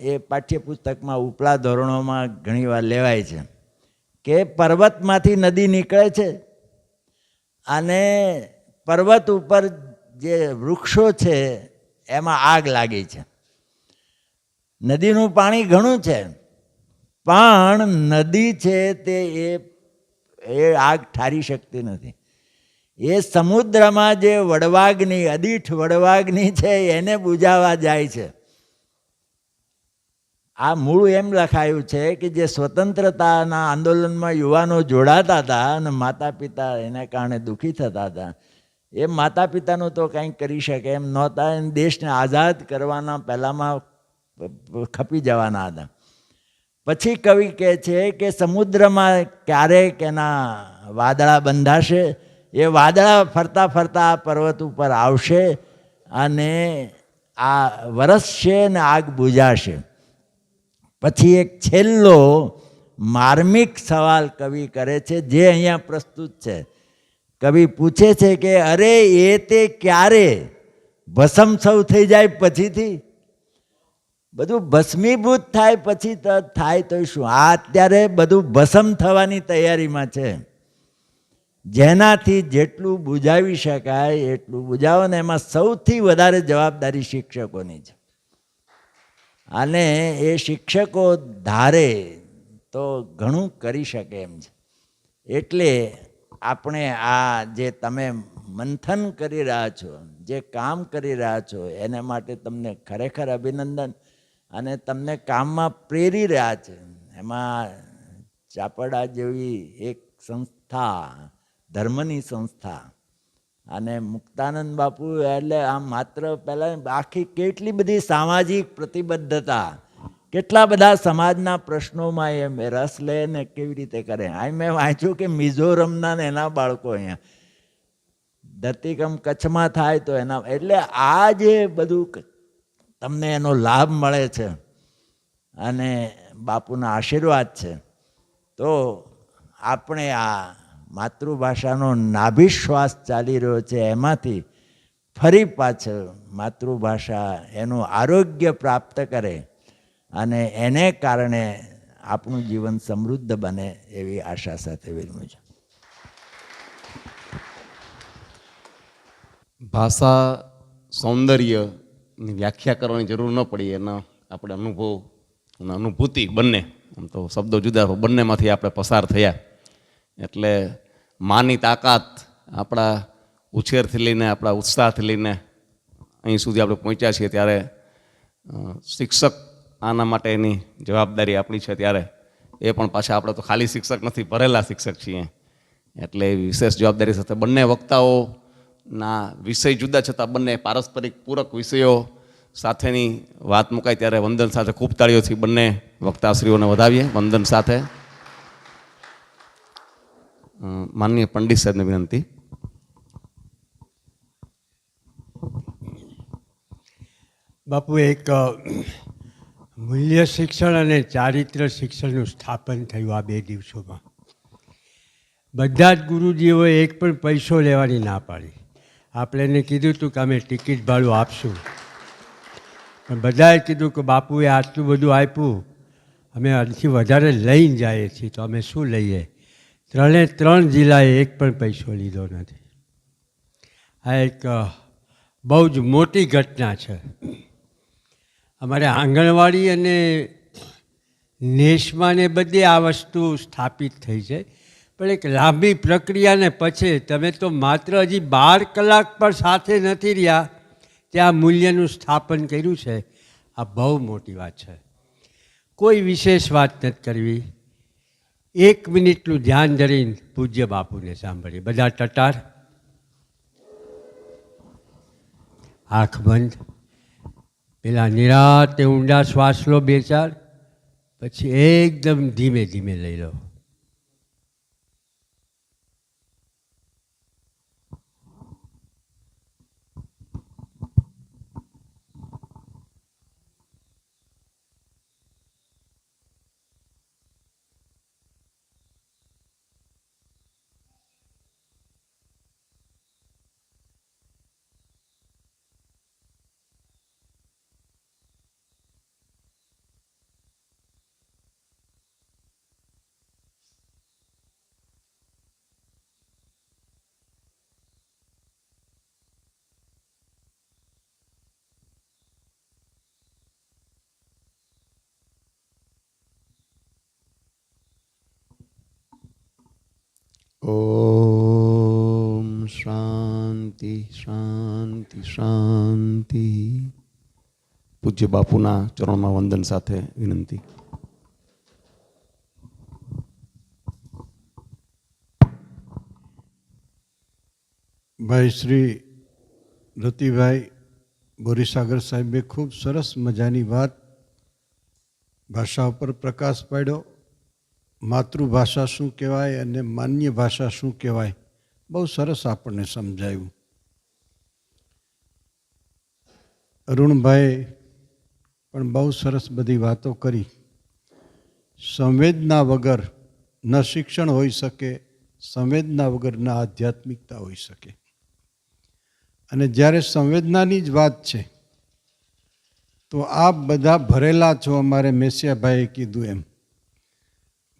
એ પાઠ્યપુસ્તકમાં ઉપલા ધોરણોમાં ઘણીવાર લેવાય છે કે પર્વતમાંથી નદી નીકળે છે અને પર્વત ઉપર જે વૃક્ષો છે એમાં આગ લાગી છે. નદીનું પાણી ઘણું છે પણ નદી છે તે એ આગ ઠારી શકતી નથી. એ સમુદ્રમાં જે વડવાગ્નિ, અદીઠ વડવાગ્નિ છે એને બુઝાવવા જાય છે. આ મૂળ એમ લખાયું છે કે જે સ્વતંત્રતાના આંદોલનમાં યુવાનો જોડાતા હતા અને માતા પિતા એને કારણે દુઃખી થતા હતા, એ માતા પિતાનું તો કંઈક કરી શકે એમ નહોતા. એને દેશને આઝાદ કરવાના પહેલાંમાં ખપી જવાના હતા. પછી કવિ કહે છે કે સમુદ્રમાં ક્યારેક એના વાદળા બંધાશે, એ વાદળા ફરતા ફરતા આ પર્વત ઉપર આવશે અને આ વરસશે ને આગ બુઝાશે. પછી એક છેલ્લો માર્મિક સવાલ કવિ કરે છે જે અહીંયા પ્રસ્તુત છે. કવિ પૂછે છે કે અરે એ તે ક્યારે ભસ્મ સૌ થઈ જાય પછીથી, બધું ભસ્મીભૂત થાય પછી થાય તો શું, આ અત્યારે બધું ભસ્મ થવાની તૈયારીમાં છે. જેનાથી જેટલું બુઝાવી શકાય એટલું બુઝાવો, ને એમાં સૌથી વધારે જવાબદારી શિક્ષકોની છે. અને એ શિક્ષકો ધારે તો ઘણું કરી શકે એમ છે. એટલે આપણે આ જે તમે મંથન કરી રહ્યા છો, જે કામ કરી રહ્યા છો, એને માટે તમને ખરેખર અભિનંદન. અને તમને કામમાં પ્રેરી રહ્યા છે. એમાં ચાપડા જેવી એક સંસ્થા, ધર્મની સંસ્થા, અને મુક્તાનંદ બાપુ એટલે આમ માત્ર પહેલાં આખી કેટલી બધી સામાજિક પ્રતિબદ્ધતા, કેટલા બધા સમાજના પ્રશ્નોમાં એ રસ લે ને કેવી રીતે કરે. આ મેં વાંચ્યું કે મિઝોરમના ને એના બાળકો અહીંયા ધરતીકંપ કચ્છમાં થાય તો એના, એટલે આ જે બધું તમને એનો લાભ મળે છે અને બાપુના આશીર્વાદ છે. તો આપણે આ માતૃભાષાનો નાભિશ્વાસ ચાલી રહ્યો છે એમાંથી ફરી પાછળ માતૃભાષા એનું આરોગ્ય પ્રાપ્ત કરે અને એને કારણે આપણું જીવન સમૃદ્ધ બને એવી આશા સાથે વિરમું છું. ભાષા સૌંદર્યની વ્યાખ્યા કરવાની જરૂર ન પડી, એના આપણે અનુભવ અને અનુભૂતિ બંને, આમ તો શબ્દો જુદા, બંનેમાંથી આપણે પસાર થયા. એટલે માની તાકાત આપણા ઉછેરથી લઈને, આપણા ઉત્સાહથી લઈને અહીં સુધી આપણે પહોંચ્યા છીએ, ત્યારે શિક્ષક આના માટેની જવાબદારી આપણી છે. ત્યારે એ પણ પાછા આપણે તો ખાલી શિક્ષક નથી, ભરેલા શિક્ષક છીએ. એટલે એ વિશેષ જવાબદારી સાથે બંને વક્તાઓના વિષય જુદા છતાં બંને પારસ્પરિક પૂરક વિષયો સાથેની વાત મુકાય ત્યારે વંદન સાથે ખૂબ તાળીઓથી બંને વક્તાશ્રીઓને વધાવીએ. વંદન સાથે માનનીય પંડિત સાહેબને વિનંતી. બાપુ, એક મૂલ્ય શિક્ષણ અને ચારિત્ર શિક્ષણનું સ્થાપન થયું આ 2 દિવસોમાં. બધા જ ગુરુજીઓએ એક પણ પૈસો લેવાની ના પાડી. આપણે એને કીધું હતું કે અમે ટિકિટ ભાડું આપશું, પણ બધાએ કીધું કે બાપુએ આટલું બધું આપ્યું, અમે આનાથી વધારે લઈને જઈએ છીએ, તો અમે શું લઈએ. 3 જિલ્લાએ એક પણ પૈસો લીધો નથી. આ એક બહુ જ મોટી ઘટના છે. અમારે આંગણવાડી અને નેશમાં ને બધે આ વસ્તુ સ્થાપિત થઈ છે, પણ એક લાંબી પ્રક્રિયાને પછી તમે તો માત્ર હજી 12 કલાક પણ સાથે નથી રહ્યા ત્યાં મૂલ્યનું સ્થાપન કર્યું છે. આ બહુ મોટી વાત છે. કોઈ વિશેષ વાત નથી કરવી. 1 મિનિટનું ધ્યાન ધરીને પૂજ્ય બાપુને સાંભળીએ. બધા ટટાર, આંખ બંધ. પેલા નિરાતે ઊંડા શ્વાસ લો 2-4, પછી એકદમ ધીમે ધીમે લઈ લો. ઓમ શાંતિ શાંતિ શાંતિ. પૂજ્ય બાપુના ચરણમાં વંદન સાથે વિનંતી. ભાઈ શ્રી રતિભાઈ બોરીસાગર સાહેબે ખૂબ સરસ મજાની વાત ભાષા ઉપર પ્રકાશ પાડ્યો. માતૃભાષા શું કહેવાય અને માન્ય ભાષા શું કહેવાય, બહુ સરસ આપણને સમજાયું. અરુણભાઈ પણ બહુ સરસ બધી વાતો કરી. સંવેદના વગર ન શિક્ષણ હોઈ શકે, સંવેદના વગર ન આધ્યાત્મિકતા હોઈ શકે. અને જ્યારે સંવેદનાની જ વાત છે તો આપ બધા ભરેલા છો. અમારે મેસિયાભાઈએ કીધું એમ,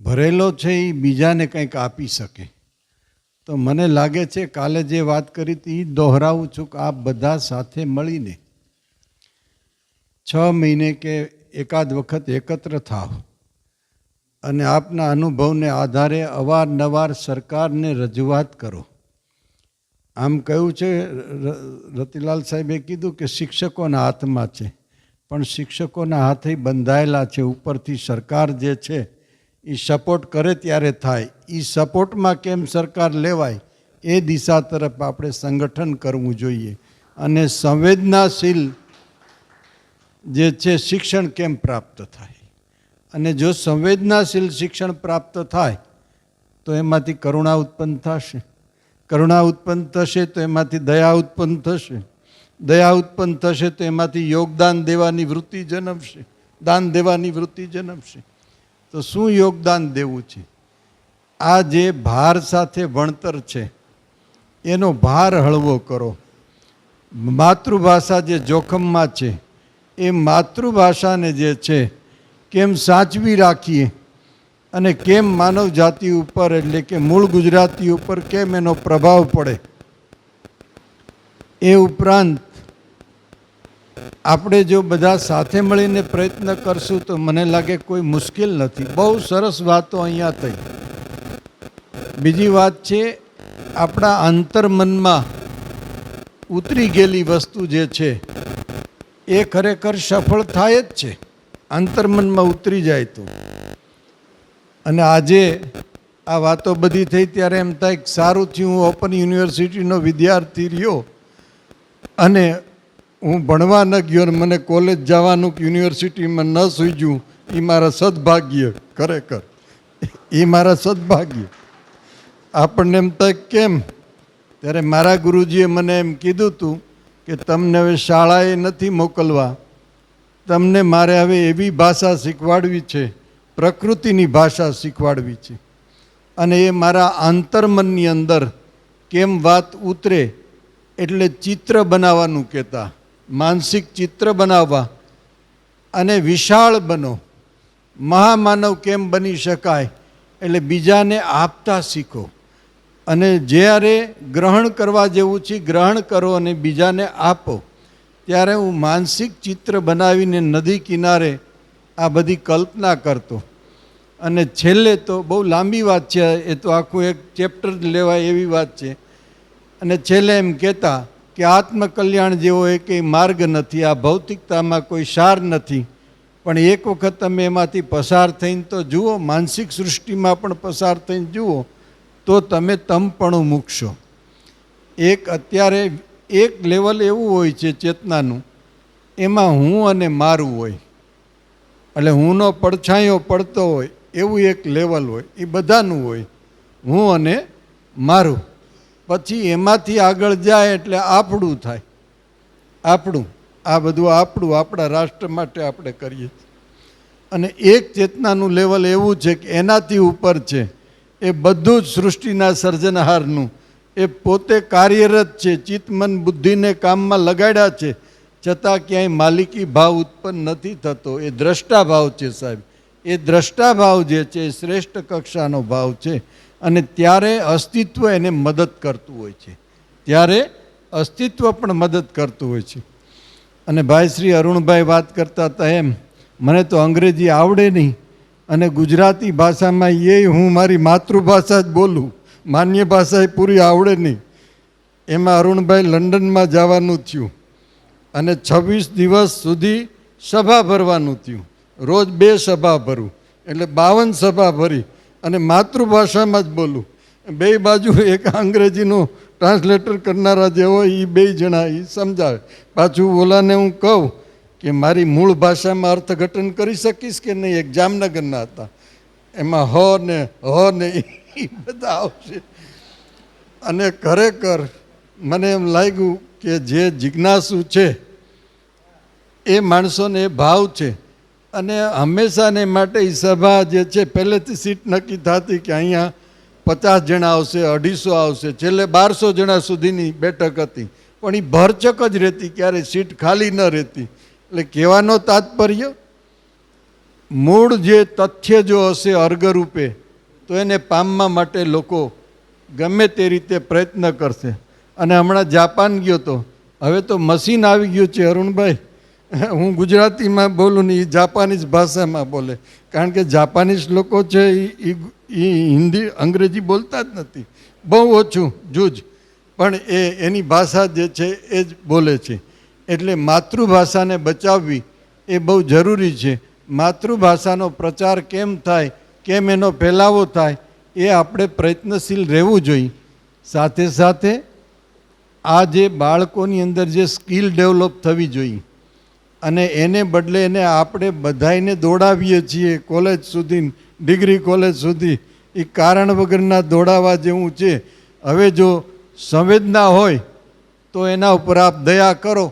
ભરેલો છે એ બીજાને કંઈક આપી શકે. તો મને લાગે છે કાલે જે વાત કરી હતી એ દોહરાવું છું કે આપ બધા સાથે મળીને 6 મહિને કે એકાદ વખત એકત્ર થાવ અને આપના અનુભવને આધારે અવારનવાર સરકારને રજૂઆત કરો. આમ કહ્યું છે, રતિલાલ સાહેબે કીધું કે શિક્ષકોના હાથમાં છે, પણ શિક્ષકોના હાથે બંધાયેલા છે. ઉપરથી સરકાર જે છે એ સપોર્ટ કરે ત્યારે થાય. એ સપોર્ટમાં કેમ સરકાર લેવાય એ દિશા તરફ આપણે સંગઠન કરવું જોઈએ. અને સંવેદનાશીલ જે છે શિક્ષણ કેમ પ્રાપ્ત થાય, અને જો સંવેદનાશીલ શિક્ષણ પ્રાપ્ત થાય તો એમાંથી કરુણા ઉત્પન્ન થશે. કરુણા ઉત્પન્ન થશે તો એમાંથી દયા ઉત્પન્ન થશે. દયા ઉત્પન્ન થશે તો એમાંથી યોગદાન દેવાની વૃત્તિ જન્મશે, દાન દેવાની વૃત્તિ જન્મશે. તો શું યોગદાન દેવું છે? આ જે ભાર સાથે ભણતર છે એનો ભાર હળવો કરો. માતૃભાષા જે જોખમમાં છે એ માતૃભાષાને જે છે કેમ સાચવી રાખીએ અને કેમ માનવ જાતિ ઉપર એટલે કે મૂળ ગુજરાતી ઉપર કેમ એનો પ્રભાવ પડે. એ ઉપરાંત આપણે જો બધા સાથે મળીને પ્રયત્ન કરશું તો મને લાગે કોઈ મુશ્કેલ નથી. બહુ સરસ વાતો અહીંયા થઈ. બીજી વાત છે, આપણા અંતર્મનમાં ઉતરી ગયેલી વસ્તુ જે છે એ ખરેખર સફળ થાય જ છે અંતર્મનમાં ઉતરી જાય તો. અને આજે આ વાતો બધી થઈ ત્યારે એમ થાય કે સારું થયું હું ઓપન યુનિવર્સિટીનો વિદ્યાર્થી રહ્યો અને હું ભણવા ન ગયો અને મને કોલેજ જવાનું કે યુનિવર્સિટીમાં ન સૂઝ્યું. એ મારા સદભાગ્ય, ખરેખર એ મારા સદભાગ્ય. આપણને એમ થાય કેમ, ત્યારે મારા ગુરુજીએ મને એમ કીધું હતું કે તમને હવે શાળાએ નથી મોકલવા, તમને મારે હવે એવી ભાષા શીખવાડવી છે, પ્રકૃતિની ભાષા શીખવાડવી છે. અને એ મારા આંતરમનની અંદર કેમ વાત ઉતરે એટલે ચિત્ર બનાવવાનું કહેતા, માનસિક ચિત્ર બનાવવા અને વિશાળ બનો. મહામાનવ કેમ બની શકાય એટલે બીજાને આપતા શીખો. અને જ્યારે ગ્રહણ કરવા જેવું છે ગ્રહણ કરો અને બીજાને આપો. ત્યારે હું માનસિક ચિત્ર બનાવીને નદી કિનારે આ બધી કલ્પના કરતો. અને છેલ્લે તો બહુ લાંબી વાત છે, એ તો આખું એક ચેપ્ટર લેવાય એવી વાત છે. અને છેલ્લે એમ કહેતા કે આત્મકલ્યાણ જેવો એ કંઈ માર્ગ નથી, આ ભૌતિકતામાં કોઈ સાર નથી, પણ એક વખત તમે એમાંથી પસાર થઈને તો જુઓ, માનસિક સૃષ્ટિમાં પણ પસાર થઈને જુઓ તો તમે તમપણું મૂકશો. એક અત્યારે એક લેવલ એવું હોય છે ચેતનાનું, એમાં હું અને મારું હોય, એટલે હુંનો પડછાયો પડતો હોય એવું એક લેવલ હોય, એ બધાનું હોય, હું અને મારું. પછી એમાંથી આગળ જાય એટલે આપણું થાય. આપણું, આ બધું આપણું, આપણા રાષ્ટ્ર માટે આપણે કરીએ છીએ. અને એક ચેતનાનું લેવલ એવું છે કે એનાથી ઉપર છે, એ બધું જ સૃષ્ટિના સર્જનહારનું, એ પોતે કાર્યરત છે, ચિત્ત મન બુદ્ધિને કામમાં લગાડ્યા છે, છતાં ક્યાંય માલિકી ભાવ ઉત્પન્ન નથી થતો. એ દ્રષ્ટા ભાવ છે સાહેબ. એ દ્રષ્ટા ભાવ જે છે એ શ્રેષ્ઠ કક્ષાનો ભાવ છે. અને ત્યારે અસ્તિત્વ એને મદદ કરતું હોય છે, ત્યારે અસ્તિત્વ પણ મદદ કરતું હોય છે. અને ભાઈ શ્રી અરુણભાઈ વાત કરતા હતા એમ, મને તો અંગ્રેજી આવડે નહીં અને ગુજરાતી ભાષામાં એ હું મારી માતૃભાષા જ બોલું, માન્ય ભાષા એ પૂરી આવડે નહીં. એમાં અરુણભાઈ લંડનમાં જવાનું થયું અને 26 દિવસ સુધી સભા ભરવાનું થયું. રોજ 2 સભા ભરું એટલે 52 સભા ભરી અને માતૃભાષામાં જ બોલું. બે બાજુ એક અંગ્રેજીનું ટ્રાન્સલેટર કરનારા જે હોય એ 2 જણા એ સમજાવે. પાછું ઓલાને હું કહું કે મારી મૂળ ભાષામાં અર્થઘટન કરી શકીશ કે નહીં, એક જામનગરના હતા, એમાં હ ને એ બધા આવશે. અને ખરેખર મને એમ લાગ્યું કે જે જિજ્ઞાસુ છે એ માણસોને એ ભાવ છે. અને હંમેશાને માટે એ સભા જે છે પહેલેથી સીટ નક્કી થતી કે અહીંયા 50 જણા આવશે, 250 આવશે, છેલ્લે 1200 જણા સુધીની બેઠક હતી. પણ એ ભરચક જ રહેતી, ક્યારેય સીટ ખાલી ન રહેતી. એટલે કહેવાનો તાત્પર્ય, મૂળ જે તથ્ય જો હશે અર્ગરૂપે તો એને પામવા માટે લોકો ગમે તે રીતે પ્રયત્ન કરશે. અને હમણાં જાપાન ગયો તો, હવે તો મશીન આવી ગયું છે અરુણભાઈ, હું ગુજરાતીમાં બોલું ને એ જાપાનીઝ ભાષામાં બોલે, કારણ કે જાપાનીઝ લોકો છે એ હિન્દી અંગ્રેજી બોલતા જ નથી, બહુ ઓછું જૂજ, પણ એની ભાષા જે છે એ જ બોલે છે. એટલે માતૃભાષાને બચાવવી એ બહુ જરૂરી છે. માતૃભાષાનો પ્રચાર કેમ થાય, કેમ એનો ફેલાવો થાય, એ આપણે પ્રયત્નશીલ રહેવું જોઈએ. સાથે સાથે આ જે બાળકોની અંદર જે સ્કિલ ડેવલપ થવી જોઈએ અને એને બદલે એને આપણે બધાને દોડાવીએ છીએ કોલેજ સુધી, ડિગ્રી કોલેજ સુધી, એ કારણ વગરના દોડાવા જેવું છે. હવે જો સંવેદના હોય તો એના ઉપર આપ દયા કરો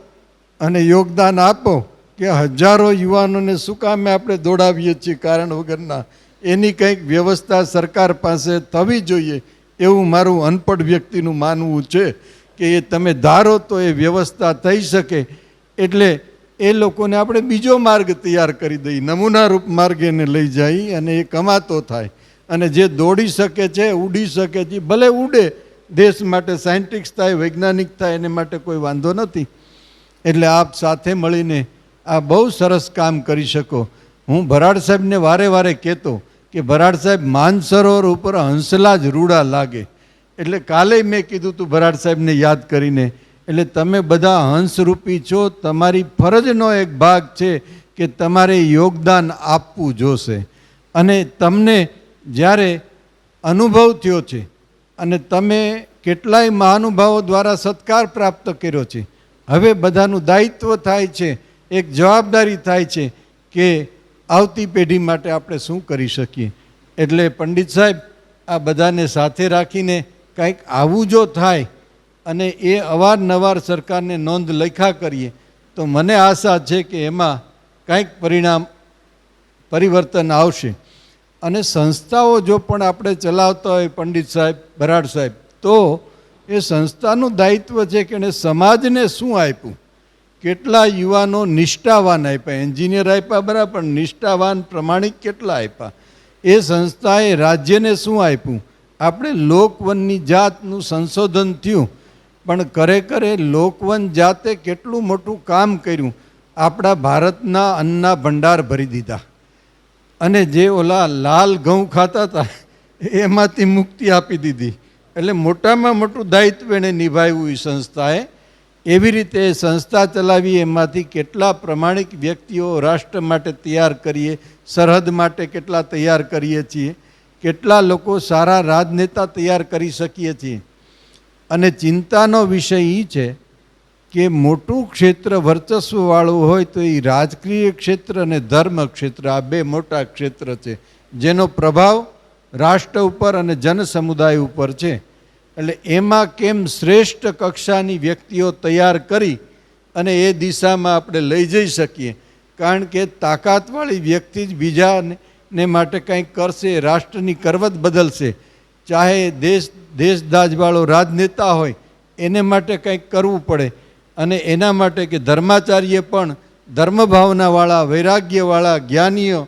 અને યોગદાન આપો કે હજારો યુવાનોને શું કામે આપણે દોડાવીએ છીએ કારણ વગરના. એની કંઈક વ્યવસ્થા સરકાર પાસે થવી જોઈએ એવું મારું અનપઢ વ્યક્તિનું માનવું છે. કે એ તમે ધારો તો એ વ્યવસ્થા થઈ શકે. એટલે એ લોકોને આપણે બીજો માર્ગ તૈયાર કરી દઈએ, નમૂનારૂપ માર્ગે એને લઈ જઈ અને એ કમાતો થાય. અને જે દોડી શકે છે, ઉડી શકે છે, ભલે ઉડે, દેશ માટે સાયન્ટિસ્ટ થાય, વૈજ્ઞાનિક થાય, એને માટે કોઈ વાંધો નથી. એટલે આપ સાથે મળીને આ બહુ સરસ કામ કરી શકો. હું ભરાડ સાહેબને વારે વારે કહેતો કે ભરાડ સાહેબ, માનસરોવર ઉપર હંસલા જ રૂડા લાગે. એટલે કાલે મેં કીધું તું ભરાડ સાહેબને યાદ કરીને, એટલે તમે બધા હંસરૂપી છો, તમારી ફરજનો એક ભાગ છે કે તમારે યોગદાન આપવું જોશે. અને તમને જ્યારે અનુભવ થયો છે અને તમે કેટલાય મહાનુભાવો દ્વારા સત્કાર પ્રાપ્ત કર્યો છે, હવે બધાનું દાયિત્વ થાય છે, એક જવાબદારી થાય છે કે આવતી પેઢી માટે આપણે શું કરી શકીએ. એટલે પંડિત સાહેબ, આ બધાને સાથે રાખીને કંઈક આવું જો થાય અને એ અવારનવાર સરકારને નોંધ લખ્યા કરીએ તો મને આશા છે કે એમાં કંઈક પરિવર્તન આવશે. અને સંસ્થાઓ જો પણ આપણે ચલાવતા હોય પંડિત સાહેબ, ભરાડ સાહેબ, તો એ સંસ્થાનું દાયિત્વ છે કે એણે સમાજને શું આપ્યું. કેટલા યુવાનો નિષ્ઠાવાન આપ્યા, એન્જિનિયર આપ્યા બરાબર, પણ નિષ્ઠાવાન પ્રમાણિક કેટલા આપ્યા. એ સંસ્થાએ રાજ્યને શું આપ્યું. આપણે લોકવનની જાતનું સંશોધન થયું, પણ ખરેખર લોકવન જાતે કેટલું મોટું કામ કર્યું. આપણા ભારતના અન્નના ભંડાર ભરી દીધા. અને જે ઓલા લાલ ઘઉં ખાતા હતા એમાંથી મુક્તિ આપી દીધી. એટલે મોટામાં મોટું દાયિત્વ એણે નિભાવ્યું એ સંસ્થાએ. એવી રીતે સંસ્થા ચલાવી, એમાંથી કેટલા પ્રમાણિક વ્યક્તિઓ રાષ્ટ્ર માટે તૈયાર કરીએ, સરહદ માટે કેટલા તૈયાર કરીએ છીએ, કેટલા લોકો સારા રાજનેતા તૈયાર કરી શકીએ છીએ. અને ચિંતાનો વિષય એ છે કે મોટું ક્ષેત્ર વર્ચસ્વવાળું હોય તો એ રાજકીય ક્ષેત્ર અને ધર્મ ક્ષેત્ર, આ બે મોટા ક્ષેત્ર છે જેનો પ્રભાવ રાષ્ટ્ર ઉપર અને જન સમુદાય ઉપર છે. એટલે એમાં કેમ શ્રેષ્ઠ કક્ષાની વ્યક્તિઓ તૈયાર કરી અને એ દિશામાં આપણે લઈ જઈ શકીએ. કારણ કે તાકાતવાળી વ્યક્તિ જ બીજાને માટે કંઈક કરશે, રાષ્ટ્રની કરવત બદલશે. ચાહે દેશદાજવાળો રાજનેતા હોય, એને માટે કંઈક કરવું પડે. અને એના માટે કે ધર્માચાર્ય પણ ધર્મભાવનાવાળા, વૈરાગ્યવાળા, જ્ઞાનીઓ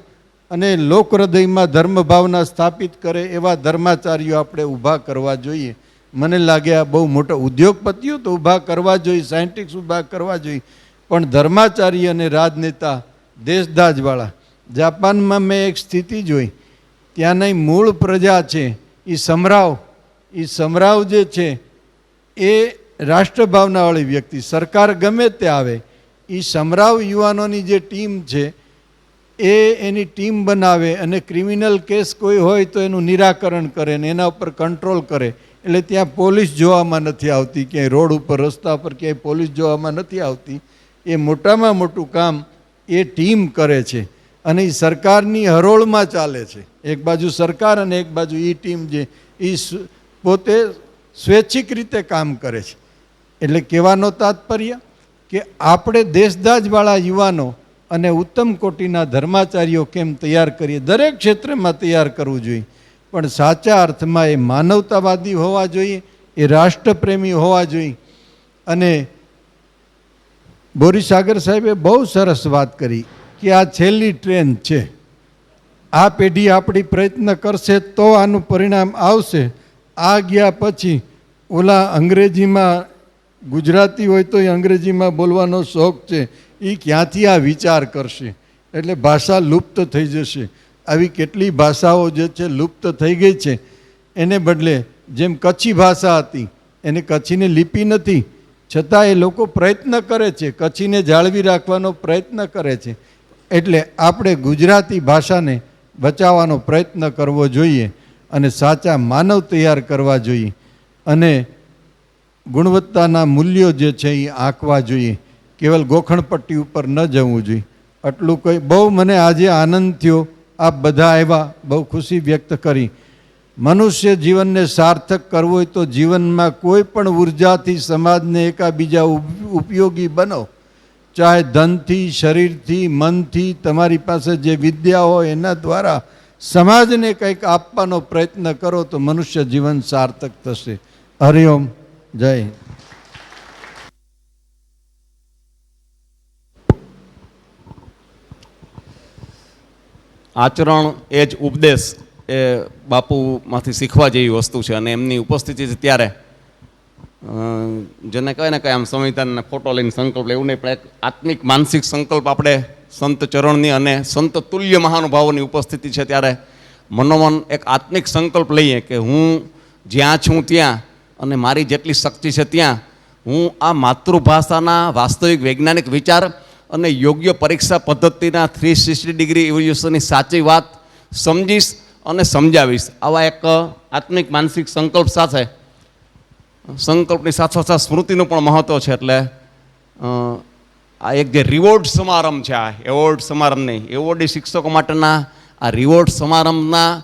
અને લોક હૃદયમાં ધર્મભાવના સ્થાપિત કરે એવા ધર્માચાર્યો આપણે ઊભા કરવા જોઈએ. મને લાગે આ બહુ મોટા ઉદ્યોગપતિઓ તો ઊભા કરવા જોઈએ, સાયન્ટિસ્ટ ઊભા કરવા જોઈએ, પણ ધર્માચાર્ય અને રાજનેતા દેશદાજવાળા. જાપાનમાં મેં એક સ્થિતિ જોઈ, ત્યાંની મૂળ પ્રજા છે એ સમરાવ જે છે એ રાષ્ટ્રભાવનાવાળી વ્યક્તિ, સરકાર ગમે તે આવે, એ સમરાવ યુવાનોની જે ટીમ છે એ એની ટીમ બનાવે અને ક્રિમિનલ કેસ કોઈ હોય તો એનું નિરાકરણ કરે ને એના ઉપર કંટ્રોલ કરે. એટલે ત્યાં પોલીસ જોવામાં નથી આવતી, ક્યાંય રોડ ઉપર, રસ્તા પર ક્યાંય પોલીસ જોવામાં નથી આવતી. એ મોટામાં મોટું કામ એ ટીમ કરે છે અને એ સરકારની હરોળમાં ચાલે છે. એક બાજુ સરકાર અને એક બાજુ એ ટીમ જે એ પોતે સ્વૈચ્છિક રીતે કામ કરે છે. એટલે કહેવાનો તાત્પર્ય કે આપણે દેશદાજવાળા યુવાનો અને ઉત્તમ કોટીના ધર્માચાર્યો કેમ તૈયાર કરીએ, દરેક ક્ષેત્રમાં તૈયાર કરવું જોઈએ. પણ સાચા અર્થમાં એ માનવતાવાદી હોવા જોઈએ, એ રાષ્ટ્રપ્રેમી હોવા જોઈએ. અને બોરીસાગર સાહેબે બહુ સરસ વાત કરી કે આ છેલ્લી ટ્રેન છે, આ પેઢી આપણી પ્રયત્ન કરશે તો આનું પરિણામ આવશે. આ ગયા પછી ઓલા અંગ્રેજીમાં, ગુજરાતી હોય તો એ અંગ્રેજીમાં બોલવાનો શોખ છે, એ ક્યાંથી આ વિચાર કરશે. એટલે ભાષા લુપ્ત થઈ જશે. આવી કેટલી ભાષાઓ જે છે લુપ્ત થઈ ગઈ છે. એને બદલે જેમ કચ્છી ભાષા હતી, એને કચ્છીની લિપિ નથી, છતાં એ લોકો પ્રયત્ન કરે છે, કચ્છીને જાળવી રાખવાનો પ્રયત્ન કરે છે. એટલે આપણે ગુજરાતી ભાષાને બચાવવાનો પ્રયત્ન કરવો જોઈએ અને સાચા માનવ તૈયાર કરવા જોઈએ અને ગુણવત્તાના મૂલ્યો જે છે એ આંકવા જોઈએ. કેવલ ગોખણપટ્ટી ઉપર ન જવું જોઈએ. આટલું કંઈ બહુ મને આજે આનંદ થયો. આપ બધા આવ્યા, બહુ ખુશી વ્યક્ત કરી. મનુષ્ય જીવનને સાર્થક કરવું હોય તો જીવનમાં કોઈ પણ ઉર્જાથી સમાજને એકાબીજા ઉપયોગી બનો. ચાહે ધનથી, શરીરથી, મનથી, તમારી પાસે જે વિદ્યા હોય એના દ્વારા સમાજને કંઈક આપવાનો પ્રયત્ન કરો તો મનુષ્ય જીવન સાર્થક થશે. હરિઓમ, જય. આચરણ એ જ ઉપદેશ એ બાપુમાંથી શીખવા જેવી વસ્તુ છે. અને એમની ઉપસ્થિતિ છે ત્યારે જેને કહેવાય ને કે આમ સંવિધાનને ફોટો લઈને સંકલ્પ એવું નહીં, પણ એક આત્મિક માનસિક સંકલ્પ આપણે સંત ચરણની અને સંત તુલ્ય મહાનુભાવોની ઉપસ્થિતિ છે ત્યારે મનોમન એક આત્મિક સંકલ્પ લઈએ કે હું જ્યાં છું ત્યાં અને મારી જેટલી શક્તિ છે ત્યાં હું આ માતૃભાષાના વાસ્તવિક વૈજ્ઞાનિક વિચાર અને યોગ્ય પરીક્ષા પદ્ધતિના 360 ડિગ્રી ઇવોલ્યુશનની સાચી વાત સમજીશ અને સમજાવીશ. આવા એક આત્મિક માનસિક સંકલ્પ સાથે સંકલ્પની સાથોસાથ સ્મૃતિનું પણ મહત્ત્વ છે. એટલે આ એક જે રિવોર્ડ સમારંભ છે, આ એવોર્ડ સમારંભ નહીં, એવોર્ડી શિક્ષકો માટેના આ રિવોર્ડ સમારંભના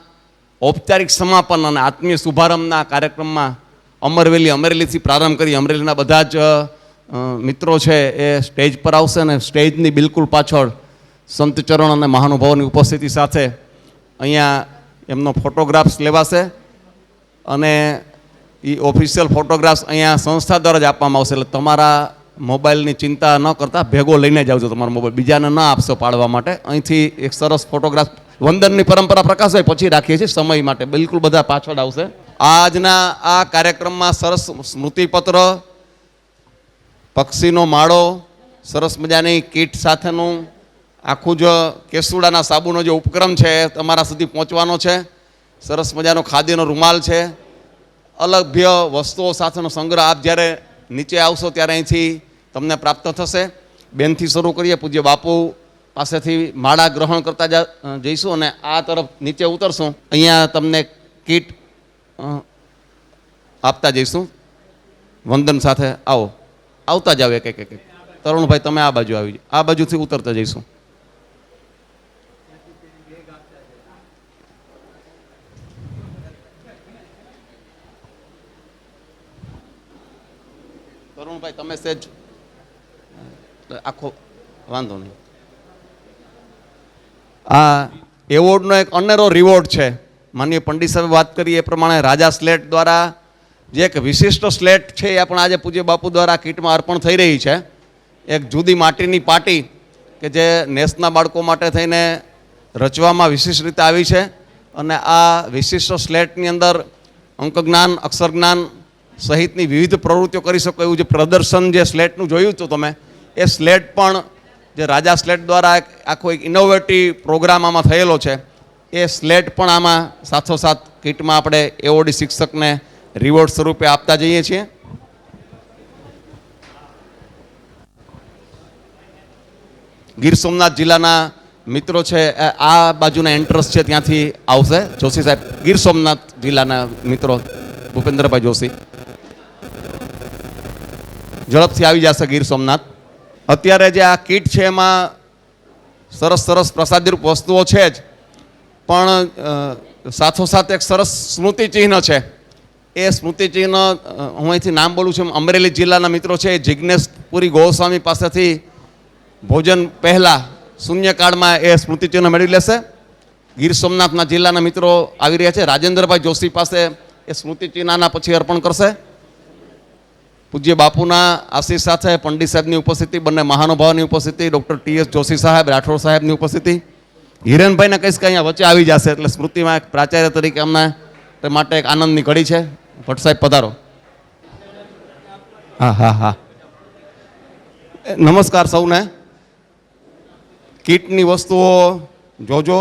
ઔપચારિક સમાપન અને આત્મીય શુભારંભના કાર્યક્રમમાં અમરેલીથી પ્રારંભ કરી અમરેલીના બધા જ મિત્રો છે એ સ્ટેજ પર આવશે અને સ્ટેજની બિલકુલ પાછળ સંત ચરણ અને મહાનુભાવોની ઉપસ્થિતિ સાથે અહીંયા એમનો ફોટોગ્રાફ્સ લેવાશે અને એ ઓફિશિયલ ફોટોગ્રાફ્સ અહીંયા સંસ્થા દ્વારા જ આપવામાં આવશે. એટલે તમારા મોબાઈલની ચિંતા ન કરતા ભેગો લઈને જ આવજો. તમારો મોબાઈલ બીજાને ન આપશો પાડવા માટે. અહીંથી એક સરસ ફોટોગ્રાફ વંદનની પરંપરા પ્રકાશભાઈ પછી રાખીએ છીએ સમય માટે, બિલકુલ બધા પાછળ આવશે. આજના આ કાર્યક્રમમાં સરસ સ્મૃતિપત્ર, પક્ષીનો માળો, સરસ મજાની કીટ સાથેનું આખું જ કેસુડાના સાબુનો જે ઉપક્રમ છે એ તમારા સુધી પહોંચવાનો છે. સરસ મજાનો ખાદીનો રૂમાલ છે, અલભ્ય વસ્તુઓ સાથેનો સંગ્રહ આપ જ્યારે નીચે આવશો ત્યારે અહીંથી તમને પ્રાપ્ત થશે. બેનથી શરૂ કરીએ, પૂજ્ય બાપુ પાસેથી માળા ગ્રહણ કરતા જઈશું અને આ તરફ નીચે ઉતરશું. અહીંયા તમને કીટ આપતા જઈશું વંદન સાથે. આવો, આવતા જાવ એક એક એક. તરુણભાઈ તમે આ બાજુ આવી, આ બાજુથી ઉતરતા જઈશું. તરુણભાઈ તમે સેજ આખો વાંધો નહીં. આ એવોર્ડનો એક અનેરો રિવોર્ડ છે. માનનીય પંડિત સાહેબે વાત કરી એ પ્રમાણે રાજા સ્લેટ દ્વારા જે એક વિશિષ્ટ સ્લેટ છે એ પણ આજે પૂજ્ય બાપુ દ્વારા કીટમાં અર્પણ થઈ રહી છે. એક જુદી માટીની પાટી કે જે નેસના બાળકો માટે થઈને રચવામાં વિશિષ્ટ રીતે આવી છે અને આ વિશિષ્ટ સ્લેટની અંદર અંક જ્ઞાન, અક્ષર જ્ઞાન સહિતની વિવિધ પ્રવૃત્તિઓ કરી શકો એવું જે પ્રદર્શન જે સ્લેટનું જોયું હતું તમે, એ સ્લેટ પણ જે રાજા સ્લેટ દ્વારા આખો એક ઇનોવેટિવ પ્રોગ્રામ આમાં થયેલો છે, એ સ્લેટ પણ આમાં સાથોસાથ કીટમાં આપણે એવોર્ડી શિક્ષકને રિવોર્ડ સ્વરૂપે આપતા જઈએ છીએ. ગીર સોમનાથ જિલ્લાના મિત્રો છે આ બાજુના એન્ટ્રન્સ છે ત્યાંથી આવશે. જોશી સાહેબ, ગીર સોમનાથ જિલ્લાના મિત્રો ભૂપેન્દ્રભાઈ જોશી ઝડપથી આવી જશે ગીર સોમનાથ. અત્યારે જે આ કીટ છે એમાં સરસ સરસ પ્રસાદીરૂપ વસ્તુઓ છે જ, પણ સાથોસાથ એક સરસ સ્મૃતિચિહ્ન છે. એ સ્મૃતિચિહ્ન હું અહીંથી નામ બોલું છું. અમરેલી જિલ્લાના મિત્રો છે જિજ્ઞેશપુરી ગોસ્વામી પાસેથી ભોજન પહેલાં શૂન્યકાળમાં એ સ્મૃતિચિહ્ન મેળવી લેશે. ગીર સોમનાથના જિલ્લાના મિત્રો આવી રહ્યા છે. રાજેન્દ્રભાઈ જોશી પાસે એ સ્મૃતિચિહ્નના પછી અર્પણ કરશે. પૂજ્ય બાપુના આશીષ સાથે પંડિત સાહેબની ઉપસ્થિતિ, બંને મહાનુભાવોની ઉપસ્થિતિ, ડૉક્ટર ટી.એસ. જોશી સાહેબ, રાઠોડ સાહેબની ઉપસ્થિતિ. હિરેનભાઈને કહીશ કે અહીંયા વચ્ચે આવી જશે એટલે સ્મૃતિમાં એક પ્રાચાર્ય તરીકે અમને માટે એક આનંદની ઘડી છે. ભટ્ટ સાહેબ પધારો. હા હા હા, નમસ્કાર સૌને. કીટની વસ્તુઓ જોજો.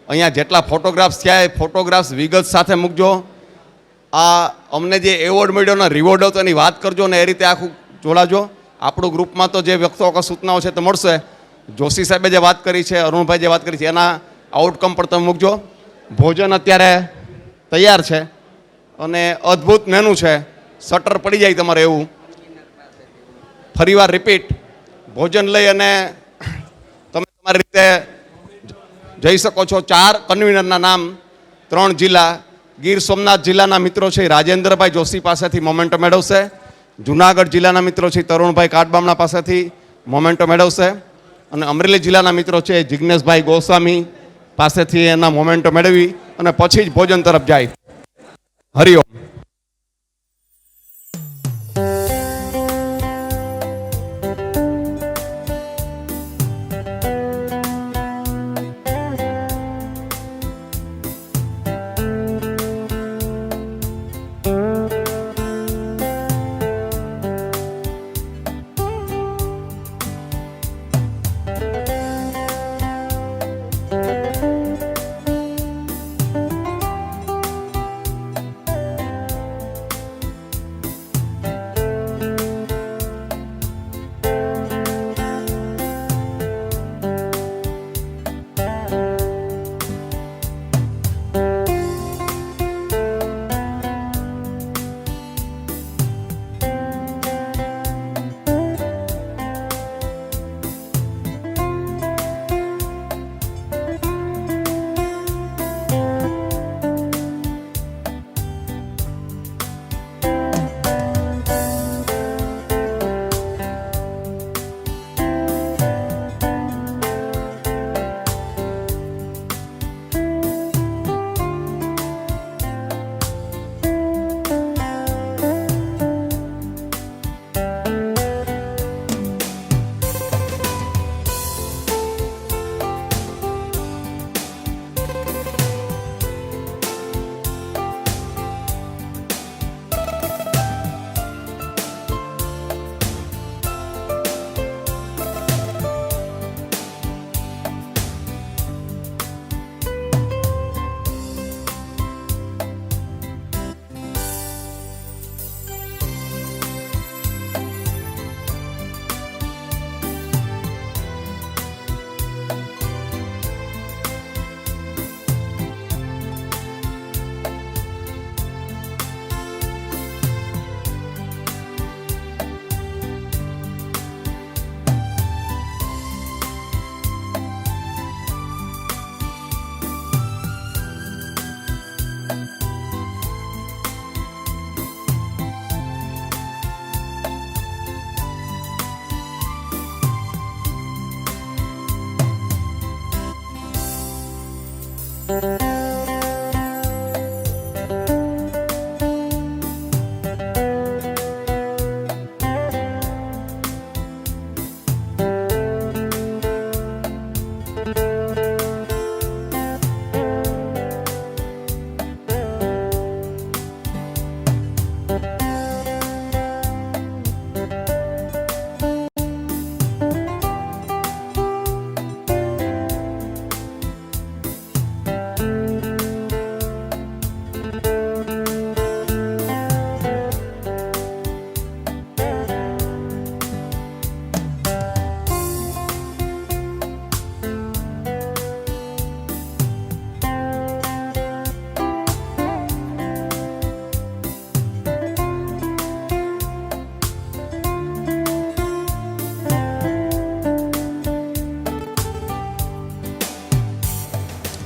અહીંયા જેટલા ફોટોગ્રાફ્સ થયા એ ફોટોગ્રાફ્સ વિગત સાથે મૂકજો. આ અમને જે એવોર્ડ મળ્યો ને રિવોર્ડ હતો એની વાત કરજો ને એ રીતે આખું જોડાજો. આપણું ગ્રુપમાં તો જે વ્યક્તો સૂચનાઓ છે તે મળશે. જોશી સાહેબે જે વાત કરી છે, અરુણભાઈ જે વાત કરી છે, એના આઉટકમ પર તમે મૂકજો. ભોજન અત્યારે તૈયાર છે અને અદ્ભુત મેનુ છે. શટર પડી જાય તમારે એવું. ફરીવાર રિપીટ, ભોજન લઈ અને તમે તમારી રીતે જઈ શકો છો. 4 કન્વીનરના નામ, 3 જિલ્લા. ગીર સોમનાથ જિલ્લાના મિત્રો છે રાજેન્દ્રભાઈ જોશી પાસેથી મોમેન્ટો મેળવશે. જુનાગઢ જિલ્લાના મિત્રો છે તરુણભાઈ કાટબામણા પાસેથી મોમેન્ટો મેળવશે. અને અમરેલી જિલ્લાના મિત્રો છે જિજ્ઞેશભાઈ ગોસ્વામી પાસેથી એના મોમેન્ટો મેળવી અને પછી જ ભોજન તરફ જાય. હરિઓમ.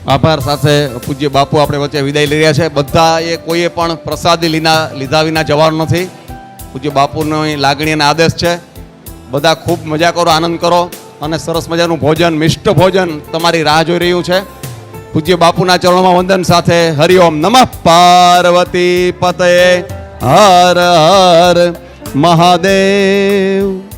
આભાર સાથે પૂજ્ય બાપુ આપણે વચ્ચે વિદાય લઈ રહ્યા છે. બધાએ કોઈએ પણ પ્રસાદી લીધા વિના જવાનું નથી. પૂજ્ય બાપુની લાગણી અને આદેશ છે. બધા ખૂબ મજા કરો, આનંદ કરો અને સરસ મજાનું ભોજન, મિષ્ટ ભોજન તમારી રાહ જોઈ રહ્યું છે. પૂજ્ય બાપુના ચરણોમાં વંદન સાથે હરિઓમ નમઃ પાર્વતી પતયે હર હર મહાદેવ.